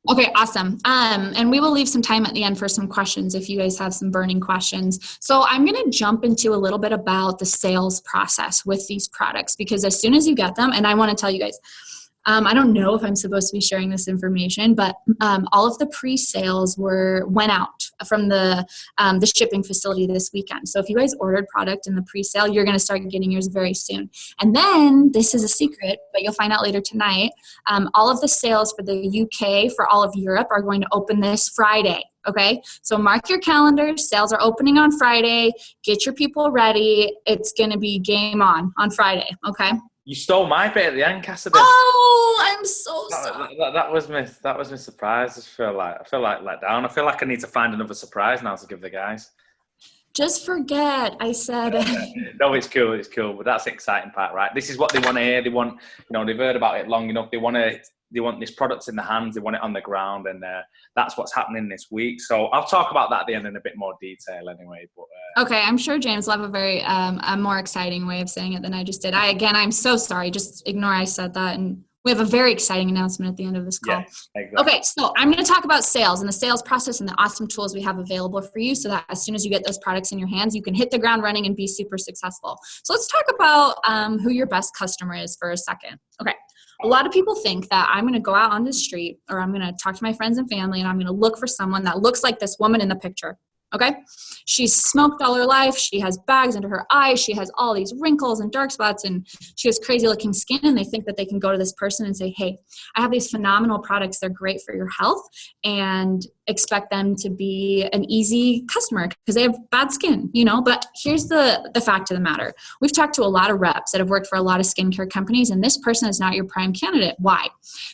Speaker 1: Okay, awesome. And we will leave some time at the end for some questions if you guys have some burning questions. So I'm going to jump into a little bit about the sales process with these products, because as soon as you get them, and I want to tell you guys, I don't know if I'm supposed to be sharing this information, but all of the pre-sales went out from the shipping facility this weekend. So if you guys ordered product in the pre-sale, you're going to start getting yours very soon. And then, this is a secret, but you'll find out later tonight, all of the sales for the UK, for all of Europe, are going to open this Friday. Okay, so mark your calendars. Sales are opening on Friday. Get your people ready. It's going to be game on Friday. Okay.
Speaker 2: You stole my bit at the end, Cassidy.
Speaker 1: Oh, I'm so sorry.
Speaker 2: That was my surprise. I feel like let down. I feel like I need to find another surprise now to give the guys.
Speaker 1: Just forget I said.
Speaker 2: No, it's cool. But that's the exciting part, right? This is what they want to hear. They want, they've heard about it long enough. They want this product in the hands. They want it on the ground, and that's what's happening this week. So I'll talk about that at the end in a bit more detail, anyway. But
Speaker 1: okay, I'm sure James will have a very a more exciting way of saying it than I just did. I'm so sorry. Just ignore I said that, and we have a very exciting announcement at the end of this call.
Speaker 2: Yeah, exactly.
Speaker 1: Okay, so I'm going to talk about sales and the sales process and the awesome tools we have available for you, so that as soon as you get those products in your hands, you can hit the ground running and be super successful. So let's talk about who your best customer is for a second. Okay. A lot of people think that I'm going to go out on the street, or I'm going to talk to my friends and family, and I'm going to look for someone that looks like this woman in the picture. Okay? She's smoked all her life. She has bags under her eyes. She has all these wrinkles and dark spots, and she has crazy looking skin, and they think that they can go to this person and say, hey, I have these phenomenal products. They're great for your health, and expect them to be an easy customer because they have bad skin, But here's the fact of the matter. We've talked to a lot of reps that have worked for a lot of skincare companies, and this person is not your prime candidate. Why?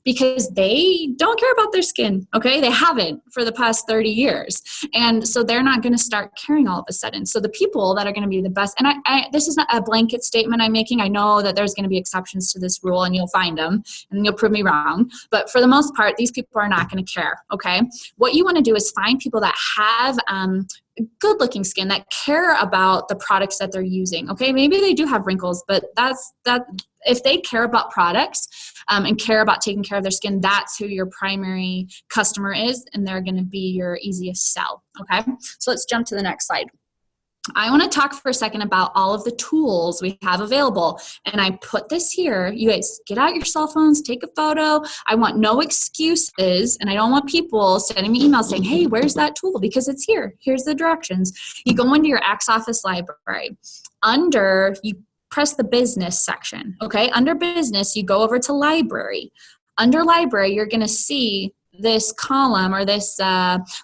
Speaker 1: Because they don't care about their skin, okay? They haven't for the past 30 years. And so they're not going to start caring all of a sudden. So the people that are going to be the best, and this is not a blanket statement I'm making. I know that there's going to be exceptions to this rule, and you'll find them, and you'll prove me wrong. But for the most part, these people are not going to care, okay? What you want to do is find people that have good looking skin, that care about the products that they're using. Okay, maybe they do have wrinkles, but that's if they care about products and care about taking care of their skin, that's who your primary customer is, and they're going to be your easiest sell. Okay, so let's jump to the next slide. I want to talk for a second about all of the tools we have available. And I put this here. You guys get out your cell phones, take a photo. I want no excuses. And I don't want people sending me emails saying, hey, where's that tool? Because it's here. Here's the directions. You go into your Axe Office library. You press the business section. Okay. Under business, you go over to library. Under library, you're going to see this column or this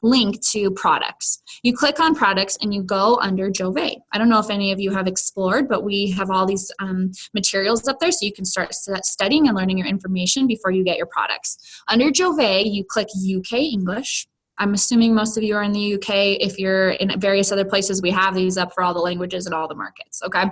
Speaker 1: link to products. You click on products and you go under Jouve. I don't know if any of you have explored, but we have all these materials up there so you can start studying and learning your information before you get your products. Under Jouve, you click UK English. I'm assuming most of you are in the UK. If you're in various other places, we have these up for all the languages and all the markets, okay?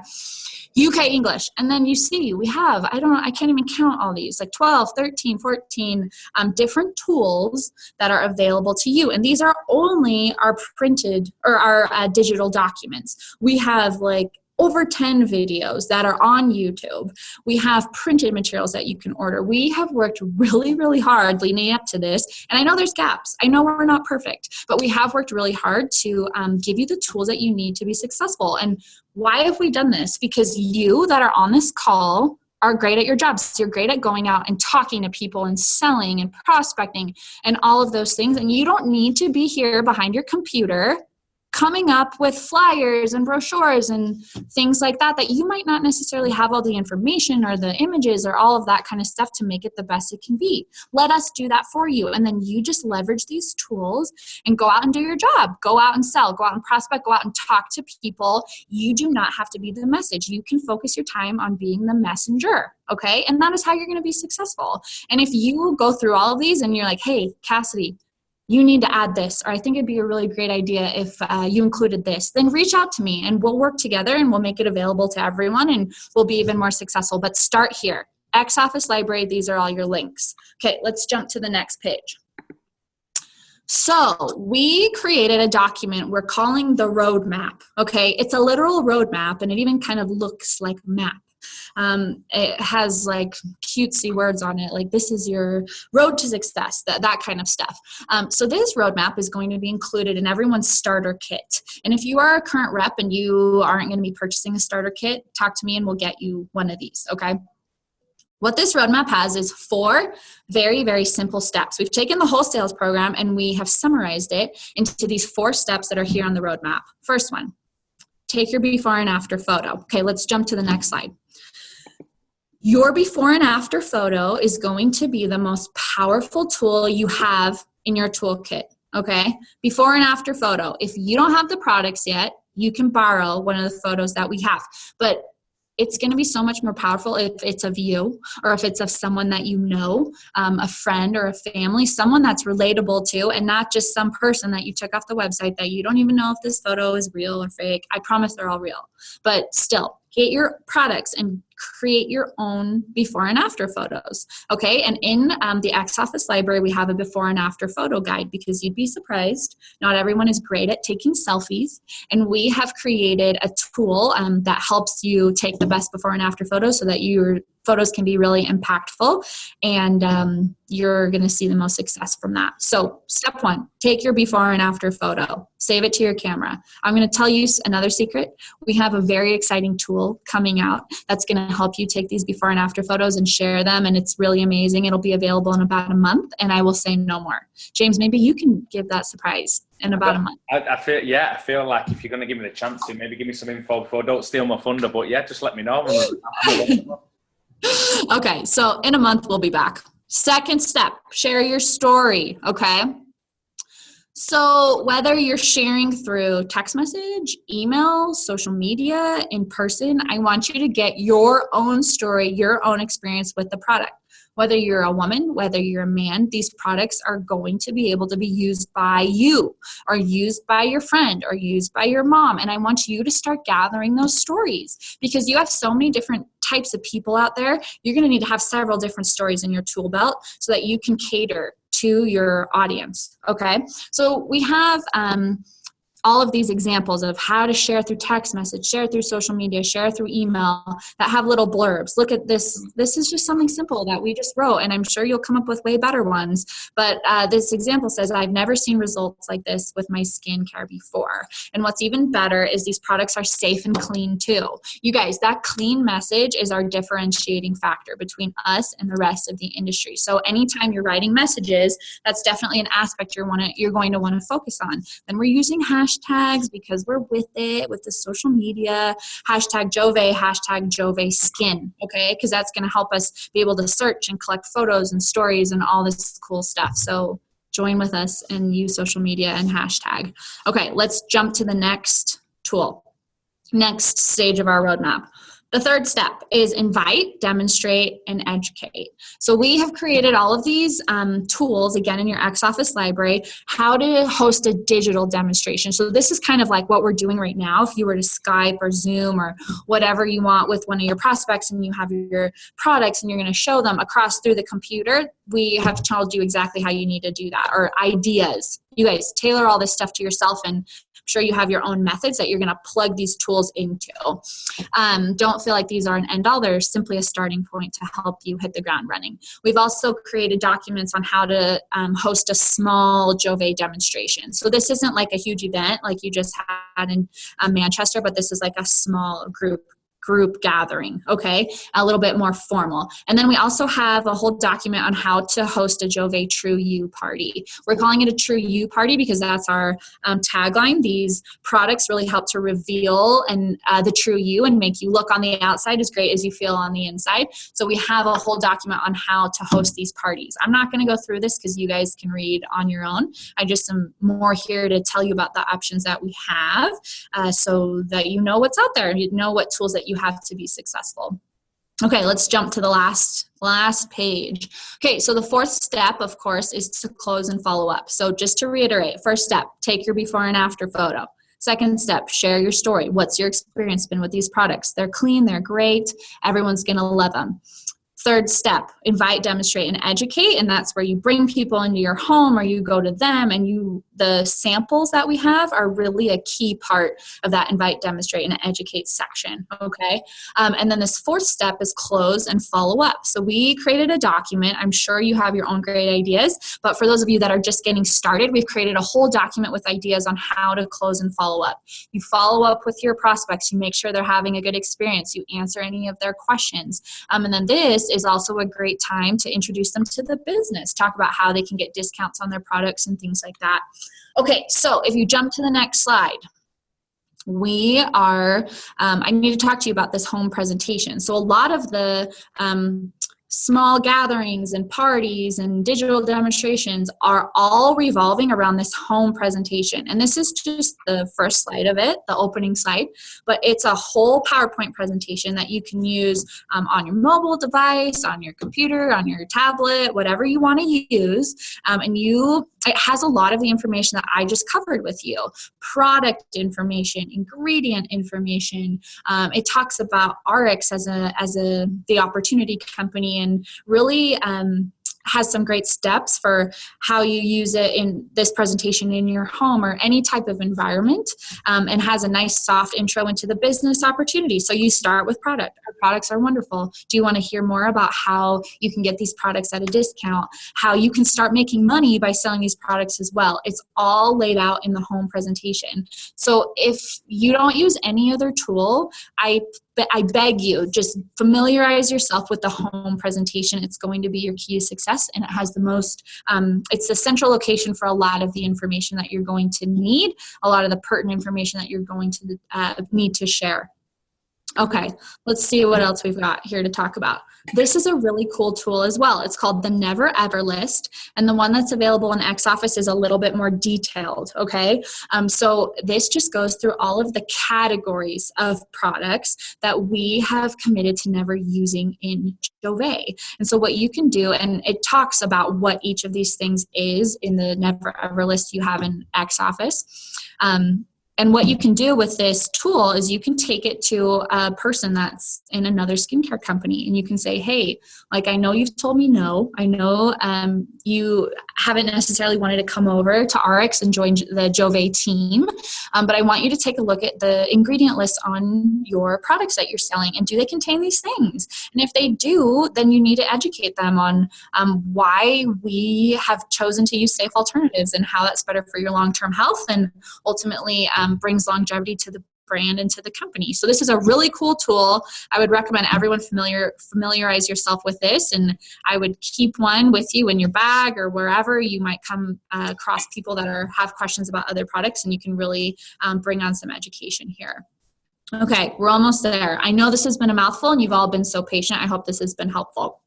Speaker 1: UK English. And then you see we have, I can't even count all these, like 12, 13, 14 different tools that are available to you. And these are only our printed or our digital documents. We have like over 10 videos that are on YouTube. We have printed materials that you can order. We have worked really, really hard leading up to this. And I know there's gaps. I know we're not perfect, but we have worked really hard to give you the tools that you need to be successful. And why have we done this? Because you that are on this call are great at your jobs. You're great at going out and talking to people and selling and prospecting and all of those things. And you don't need to be here behind your computer coming up with flyers and brochures and things like that, that you might not necessarily have all the information or the images or all of that kind of stuff to make it the best it can be. Let us do that for you. And then you just leverage these tools and go out and do your job. Go out and sell, go out and prospect, go out and talk to people. You do not have to be the message. You can focus your time on being the messenger. Okay. And that is how you're going to be successful. And if you go through all of these and you're like, hey, Cassidy, you need to add this, or I think it'd be a really great idea if you included this, then reach out to me and we'll work together and we'll make it available to everyone and we'll be even more successful. But start here. X-Office Library, these are all your links. Okay, let's jump to the next page. So we created a document we're calling the roadmap. Okay, it's a literal roadmap and it even kind of looks like a map. It has like cutesy words on it, like this is your road to success, that kind of stuff. So this roadmap is going to be included in everyone's starter kit. And if you are a current rep and you aren't going to be purchasing a starter kit, talk to me and we'll get you one of these, okay? What this roadmap has is 4 very, very simple steps. We've taken the whole sales program and we have summarized it into these 4 steps that are here on the roadmap. First one, take your before and after photo. Okay, let's jump to the next slide. Your before and after photo is going to be the most powerful tool you have in your toolkit, okay? Before and after photo. If you don't have the products yet, you can borrow one of the photos that we have. But it's going to be so much more powerful if it's of you or if it's of someone that you know, a friend or a family, someone that's relatable to, and not just some person that you took off the website that you don't even know if this photo is real or fake. I promise they're all real. But still, get your products and create your own before and after photos, okay? And in the X-Office Library, we have a before and after photo guide because you'd be surprised. Not everyone is great at taking selfies, and we have created a tool that helps you take the best before and after photos so that your photos can be really impactful, and you're going to see the most success from that. So step 1, take your before and after photo. Save it to your camera. I'm going to tell you another secret. We have a very exciting tool coming out that's going to help you take these before and after photos and share them, and it's really amazing. It'll be available in about a month, and I will say no more. James, maybe you can give that surprise in about a month.
Speaker 2: I feel like if you're going to give me the chance to, maybe give me some info before. Don't steal my thunder, but yeah, just let me know.
Speaker 1: Okay, so in a month we'll be back. Second step, share your story, okay? So whether you're sharing through text message, email, social media, in person, I want you to get your own story, your own experience with the product. Whether you're a woman, whether you're a man, these products are going to be able to be used by you or used by your friend or used by your mom. And I want you to start gathering those stories because you have so many different types of people out there. You're going to need to have several different stories in your tool belt so that you can cater to your audience. Okay. So we have all of these examples of how to share through text message, share through social media, share through email that have little blurbs. Look at this. This is just something simple that we just wrote, and I'm sure you'll come up with way better ones. But this example says, I've never seen results like this with my skincare before. And what's even better is these products are safe and clean too. You guys, that clean message is our differentiating factor between us and the rest of the industry. So anytime you're writing messages, that's definitely an aspect you're going to want to focus on. Then we're using hashtags because we're with it, with the social media, hashtag Jouve, hashtag Jouve skin, okay? Because that's going to help us be able to search and collect photos and stories and all this cool stuff. So join with us and use social media and hashtag. Okay, let's jump to the next tool, next stage of our roadmap. The third step is invite, demonstrate, and educate. So we have created all of these tools, again, in your X-Office library, how to host a digital demonstration. So this is kind of like what we're doing right now. If you were to Skype or Zoom or whatever you want with one of your prospects and you have your products and you're going to show them across through the computer, we have told you exactly how you need to do that, or ideas. You guys tailor all this stuff to yourself, and I'm sure you have your own methods that you're going to plug these tools into. Don't feel like these are an end all. They're simply a starting point to help you hit the ground running. We've also created documents on how to host a small Jouve demonstration. So this isn't like a huge event like you just had in Manchester, but this is like a small group group gathering, okay? A little bit more formal. And then we also have a whole document on how to host a Jouve True You party. We're calling it a True You party because that's our tagline. These products really help to reveal and the true you and make you look on the outside as great as you feel on the inside. So we have a whole document on how to host these parties. I'm not going to go through this because you guys can read on your own. I just am more here to tell you about the options that we have so that you know what's out there and you know what tools that you have to be successful. Okay, let's jump to the last page. Okay, so the fourth step, of course, is to close and follow up. So just to reiterate, first step, take your before and after photo. Second step, share your story. What's your experience been with these products? They're clean, they're great, everyone's gonna love them. Third step, invite, demonstrate, and educate, and that's where you bring people into your home or you go to them, and the samples that we have are really a key part of that invite, demonstrate, and educate section, okay? And then this fourth step is close and follow up. So we created a document. I'm sure you have your own great ideas, but for those of you that are just getting started, we've created a whole document with ideas on how to close and follow up. You follow up with your prospects. You make sure they're having a good experience. You answer any of their questions. And then this is also a great time to introduce them to the business, talk about how they can get discounts on their products and things like that. Okay, so if you jump to the next slide, I need to talk to you about this home presentation. So a lot of the small gatherings and parties and digital demonstrations are all revolving around this home presentation. And this is just the first slide of it, the opening slide, but it's a whole PowerPoint presentation that you can use on your mobile device, on your computer, on your tablet, whatever you want to use. It has a lot of the information that I just covered with you. Product information, ingredient information. It talks about RX as the opportunity company, and really has some great steps for how you use it in this presentation in your home or any type of environment, and has a nice soft intro into the business opportunity. So you start with product. Our products are wonderful. Do you want to hear more about how you can get these products at a discount, how you can start making money by selling these products as well? It's all laid out in the home presentation. So if you don't use any other tool, I beg you, just familiarize yourself with the home presentation. It's going to be your key to success, and it has the most, it's the central location for a lot of the information that you're going to need, a lot of the pertinent information that you're going to need to share. Okay, let's see what else we've got here to talk about. This is a really cool tool as well. It's called the Never Ever List, and the one that's available in X-Office is a little bit more detailed, okay? So this just goes through all of the categories of products that we have committed to never using in Jouve. And so what you can do, and it talks about what each of these things is in the Never Ever List you have in X-Office. And what you can do with this tool is you can take it to a person that's in another skincare company, and you can say, hey, like, I know you've told me no. I know you haven't necessarily wanted to come over to RX and join the Jouve team, but I want you to take a look at the ingredient list on your products that you're selling, and do they contain these things? And if they do, then you need to educate them on why we have chosen to use safe alternatives and how that's better for your long-term health and ultimately brings longevity to the brand and to the company. So this is a really cool tool. I would recommend everyone familiarize yourself with this, and I would keep one with you in your bag or wherever you might come across people that have questions about other products, and you can really bring on some education here. Okay, we're almost there. I know this has been a mouthful and you've all been so patient. I hope this has been helpful.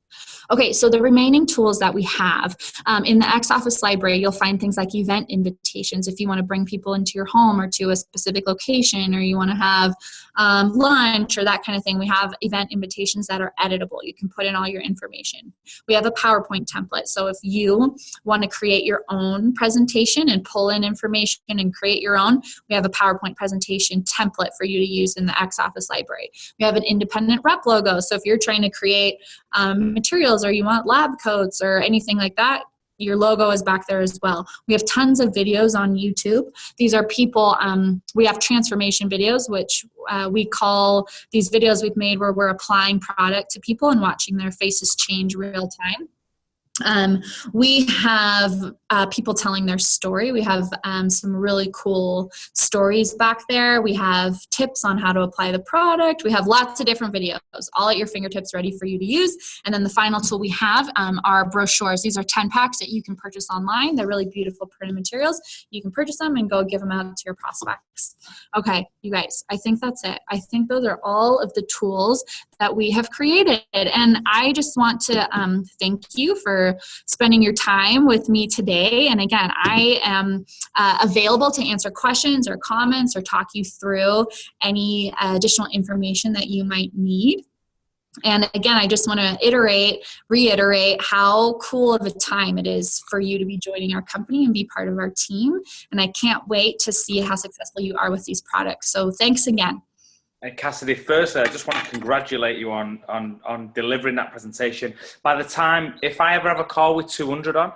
Speaker 1: Okay, so the remaining tools that we have in the X-Office library, you'll find things like event invitations if you want to bring people into your home or to a specific location, or you want to have lunch or that kind of thing. We have event invitations that are editable. You can put in all your information. We have a PowerPoint template. So if you want to create your own presentation and pull in information and create your own, we have a PowerPoint presentation template for you to use in the X-Office library. We have an independent rep logo. So if you're trying to create materials or you want lab coats or anything like that, your logo is back there as well. We have tons of videos on YouTube. These are people, we have transformation videos, which we call these videos we've made where we're applying product to people and watching their faces change real time. We have people telling their story. We have some really cool stories back there. We have tips on how to apply the product. We have lots of different videos, all at your fingertips, ready for you to use. And then the final tool we have are brochures. These are 10 packs that you can purchase online. They're really beautiful printed materials. You can purchase them and go give them out to your prospects. Okay, you guys, I think that's it. I think those are all of the tools that we have created. And I just want to thank you for spending your time with me today. And again, I am available to answer questions or comments or talk you through any additional information that you might need. And again, I just want to reiterate how cool of a time it is for you to be joining our company and be part of our team. And I can't wait to see how successful you are with these products. So thanks again.
Speaker 2: And Cassidy, firstly, I just want to congratulate you on delivering that presentation. By the time, if I ever have a call with 200 on,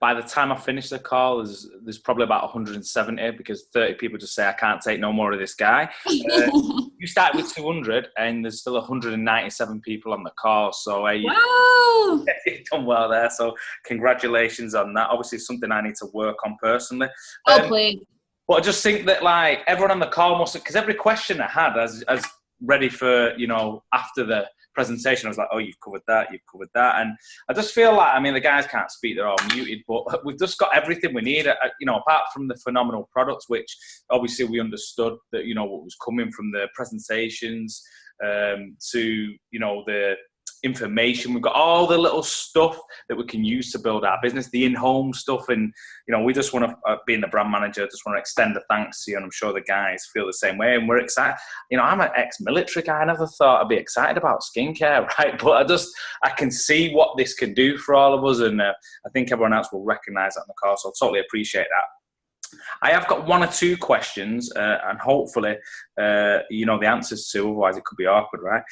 Speaker 2: by the time I finish the call, there's probably about 170 because 30 people just say, I can't take no more of this guy. You start with 200 and there's still 197 people on the call. So
Speaker 1: wow.
Speaker 2: You've done well there. So congratulations on that. Obviously, it's something I need to work on personally.
Speaker 1: Oh, please.
Speaker 2: But I just think that, like, everyone on the call must have, because every question I had as ready for, after the presentation, I was like, oh, you've covered that. And I just feel like, I mean, the guys can't speak, they're all muted, but we've just got everything we need, apart from the phenomenal products, which obviously we understood that, what was coming from the presentations to, the information. We've got all the little stuff that we can use to build our business, the in-home stuff. And, we just want to, being the brand manager, just want to extend a thanks to you. And I'm sure the guys feel the same way. And we're excited. I'm an ex-military guy. I never thought I'd be excited about skincare, right? But I can see what this can do for all of us. And I think everyone else will recognize that in the call. So I totally appreciate that. I have got one or two questions, and hopefully, the answers to. Otherwise, it could be awkward, right?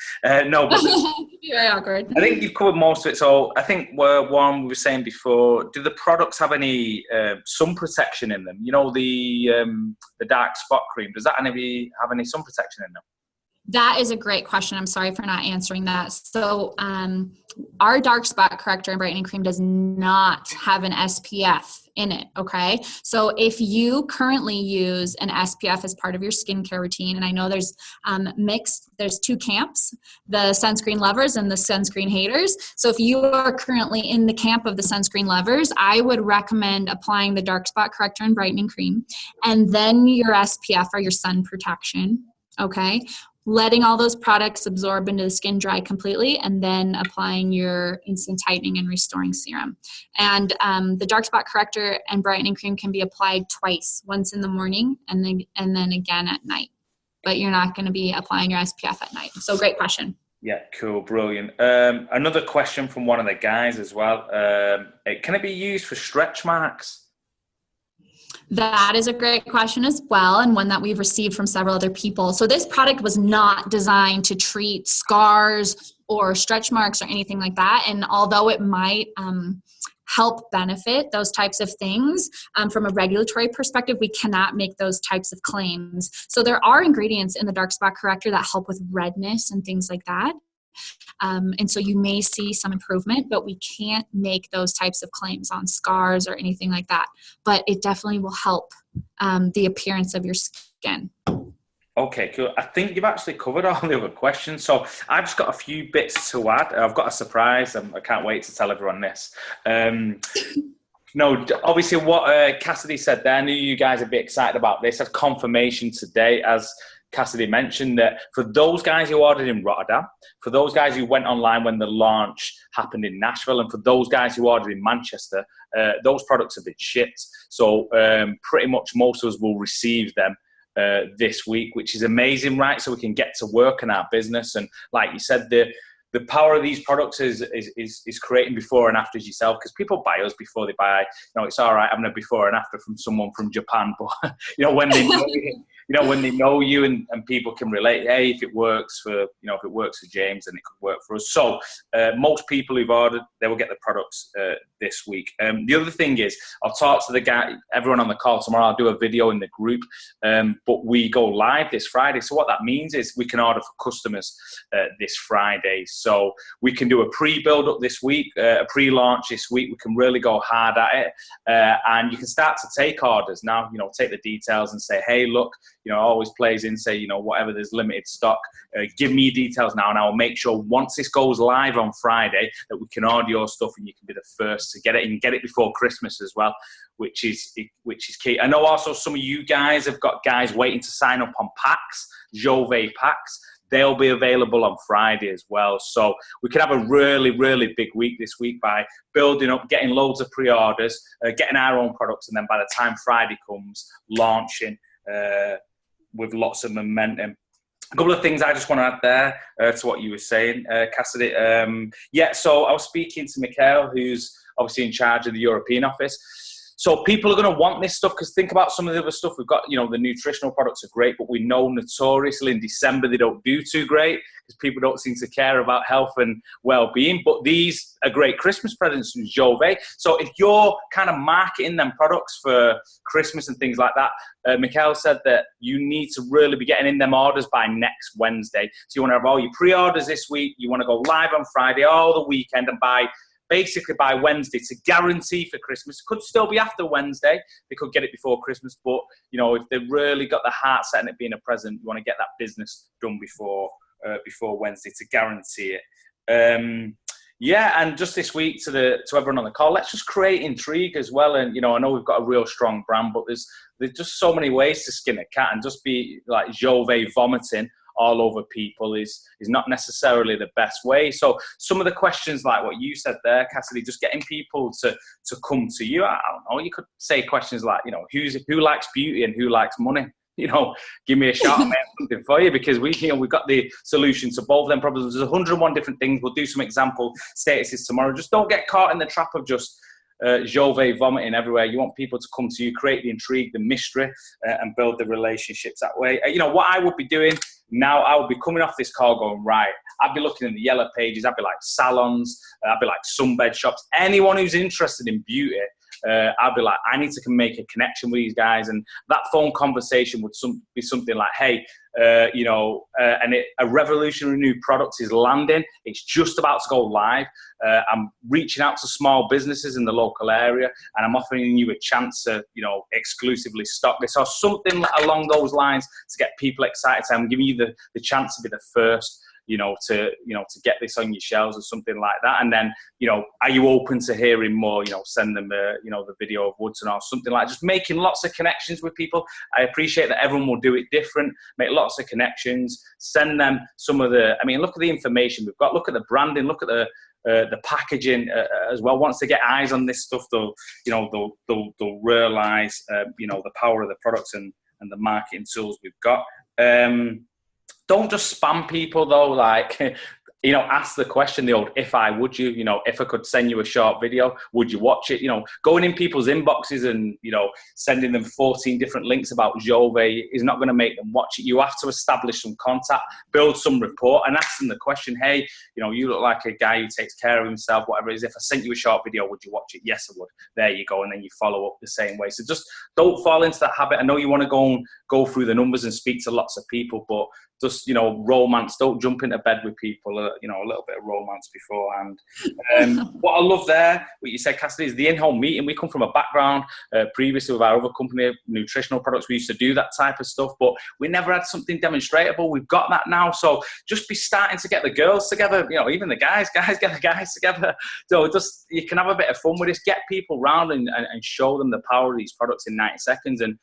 Speaker 2: No, but
Speaker 1: it could be very awkward.
Speaker 2: I think you've covered most of it. So I think one we were saying before. Do the products have any sun protection in them? The dark spot cream. Does that have any sun protection in them?
Speaker 1: That is a great question. I'm sorry for not answering that. So our dark spot corrector and brightening cream does not have an SPF in it, okay? So if you currently use an SPF as part of your skincare routine, and I know there's there's two camps, the sunscreen lovers and the sunscreen haters. So if you are currently in the camp of the sunscreen lovers, I would recommend applying the dark spot corrector and brightening cream, and then your SPF or your sun protection, okay? Letting all those products absorb into the skin, dry completely, and then applying your instant tightening and restoring serum. And the dark spot corrector and brightening cream can be applied twice, once in the morning and then again at night. But you're not going to be applying your SPF at night. So great question.
Speaker 2: Yeah, cool, brilliant. Another question from one of the guys as well. Can it be used for stretch marks?
Speaker 1: That is a great question as well, and one that we've received from several other people. So this product was not designed to treat scars or stretch marks or anything like that. And although it might help benefit those types of things, from a regulatory perspective, we cannot make those types of claims. So there are ingredients in the dark spot corrector that help with redness and things like that. And so you may see some improvement, but we can't make those types of claims on scars or anything like that. But it definitely will help the appearance of your skin.
Speaker 2: Okay, cool. I think you've actually covered all the other questions. So I've just got a few bits to add. I've got a surprise. I can't wait to tell everyone this. No, obviously what Cassidy said there, I knew you guys would be excited about this. As confirmation today, as Cassidy mentioned, that for those guys who ordered in Rotterdam, for those guys who went online when the launch happened in Nashville, and for those guys who ordered in Manchester, those products have been shipped. So pretty much most of us will receive them this week, which is amazing, right? So we can get to work in our business. And like you said, the power of these products is creating before and afters yourself, because people buy us before they buy. It's all right having a before and after from someone from Japan, but when they when they know you and people can relate, hey, if it works for, if it works for James, then it could work for us. So most people who've ordered, they will get the products this week. The other thing is, I'll talk to everyone on the call tomorrow. I'll do a video in the group, but we go live this Friday. So what that means is we can order for customers this Friday. So we can do a pre-build up this week, a pre-launch this week. We can really go hard at it, and you can start to take orders now. Take the details and say, hey, look, always plays in, say, whatever, there's limited stock. Give me details now, and I'll make sure once this goes live on Friday that we can order your stuff, and you can be the first to get it, and get it before Christmas as well, which is key. I know also some of you guys have got guys waiting to sign up on packs, Jouve packs. They'll be available on Friday as well. So we could have a really, really big week this week by building up, getting loads of pre-orders, getting our own products, and then by the time Friday comes, launching with lots of momentum. A couple of things I just want to add there to what you were saying, Cassidy. So I was speaking to Mikhail, who's obviously in charge of the European office. So people are going to want this stuff, because think about some of the other stuff we've got. The nutritional products are great, but we know notoriously in December they don't do too great because people don't seem to care about health and well-being. But these are great Christmas presents from Jouve. So if you're kind of marketing them products for Christmas and things like that, Mikhail said that you need to really be getting in them orders by next Wednesday. So you want to have all your pre-orders this week. You want to go live on Friday, all the weekend, and basically by Wednesday to guarantee for Christmas. Could still be after Wednesday. They could get it before Christmas, but if they've really got the heart set on it being a present, you want to get that business done before Wednesday to guarantee it. And just this week to everyone on the call, let's just create intrigue as well. And I know we've got a real strong brand, but there's just so many ways to skin a cat, and just be like Jouve vomiting all over people is not necessarily the best way. So some of the questions like what you said there, Cassidy, just getting people to come to you. I don't know, you could say questions like, who likes beauty and who likes money? Give me a shout, I may have something for you, because we've got the solution to both of them problems. There's 101 different things. We'll do some example statuses tomorrow. Just don't get caught in the trap of just Jouve vomiting everywhere. You want people to come to you, create the intrigue, the mystery, and build the relationships that way. What I would be doing now, I would be coming off this call going, right, I'd be looking in the yellow pages. I'd be like salons, I'd be like sunbed shops, anyone who's interested in beauty. I'd be like, I need to make a connection with these guys. And that phone conversation would be something like, hey, a revolutionary new product is landing. It's just about to go live. I'm reaching out to small businesses in the local area, and I'm offering you a chance to, exclusively stock this, or something along those lines to get people excited. So I'm giving you the chance to be the first, to get this on your shelves or something like that. And then, are you open to hearing more? Send them, the video of Woodson or something like that. Just making lots of connections with people. I appreciate that everyone will do it different. Make lots of connections. Send them some of the, look at the information we've got. Look at the branding. Look at the packaging as well. Once they get eyes on this stuff, they'll realize, the power of the products and the marketing tools we've got. Don't just spam people though, like, ask the question, the old, if I, would you, if I could send you a short video, would you watch it? Going in people's inboxes and, sending them 14 different links about Jouve is not going to make them watch it. You have to establish some contact, build some rapport, and ask them the question, hey, you look like a guy who takes care of himself, whatever it is. If I sent you a short video, would you watch it? Yes, I would. There you go. And then you follow up the same way. So just don't fall into that habit. I know you want to go through the numbers and speak to lots of people, but just, romance. Don't jump into bed with people, a little bit of romance beforehand. What I love there, what you said, Cassidy, is the in-home meeting. We come from a background previously with our other company, nutritional products. We used to do that type of stuff, but we never had something demonstratable. We've got that now. So just be starting to get the girls together, even the guys get the guys together. So just, you can have a bit of fun with this, get people round and show them the power of these products in 90 seconds. And,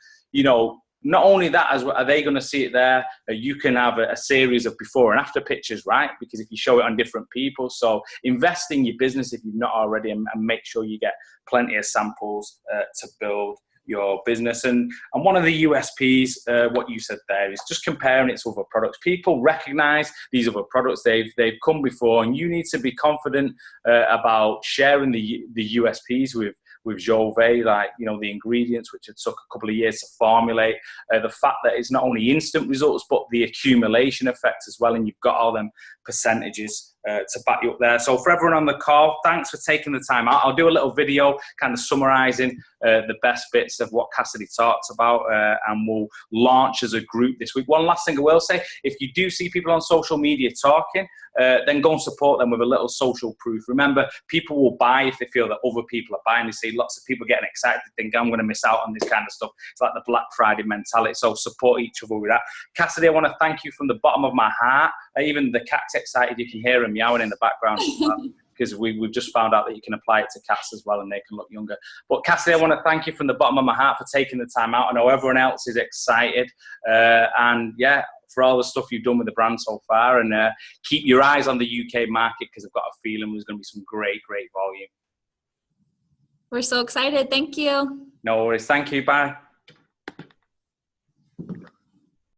Speaker 2: not only that, are they going to see it there? You can have a series of before and after pictures, right? Because if you show it on different people. So invest in your business if you've not already, and make sure you get plenty of samples to build your business. And one of the USPs, what you said there, is just comparing it to other products. People recognize these other products. They've come before, and you need to be confident about sharing the USPs with Jouve, like, you know, the ingredients, which it took a couple of years to formulate, the fact that it's not only instant results, but the accumulation effect as well, and you've got all them percentages to back you up there. So for everyone on the call, thanks for taking the time out. I'll do a little video kind of summarizing the best bits of what Cassidy talked about, and we'll launch as a group this week. One last thing I will say, if you do see people on social media talking, then go and support them with a little social proof. Remember, people will buy if they feel that other people are buying. They see lots of people getting excited, think I'm going to miss out on this kind of stuff. It's like the Black Friday mentality. So support each other with that. Cassidy, I want to thank you from the bottom of my heart. Even the cat's excited. You can hear him meowing in the background as well, because we've just found out that you can apply it to cats as well and they can look younger. But Cassidy, I want to thank you from the bottom of my heart for taking the time out. I know everyone else is excited. And yeah, for all the stuff you've done with the brand so far, and keep your eyes on the UK market, because I've got a feeling there's going to be some great volume.
Speaker 1: We're so excited. Thank you.
Speaker 2: No worries. Thank you. Bye.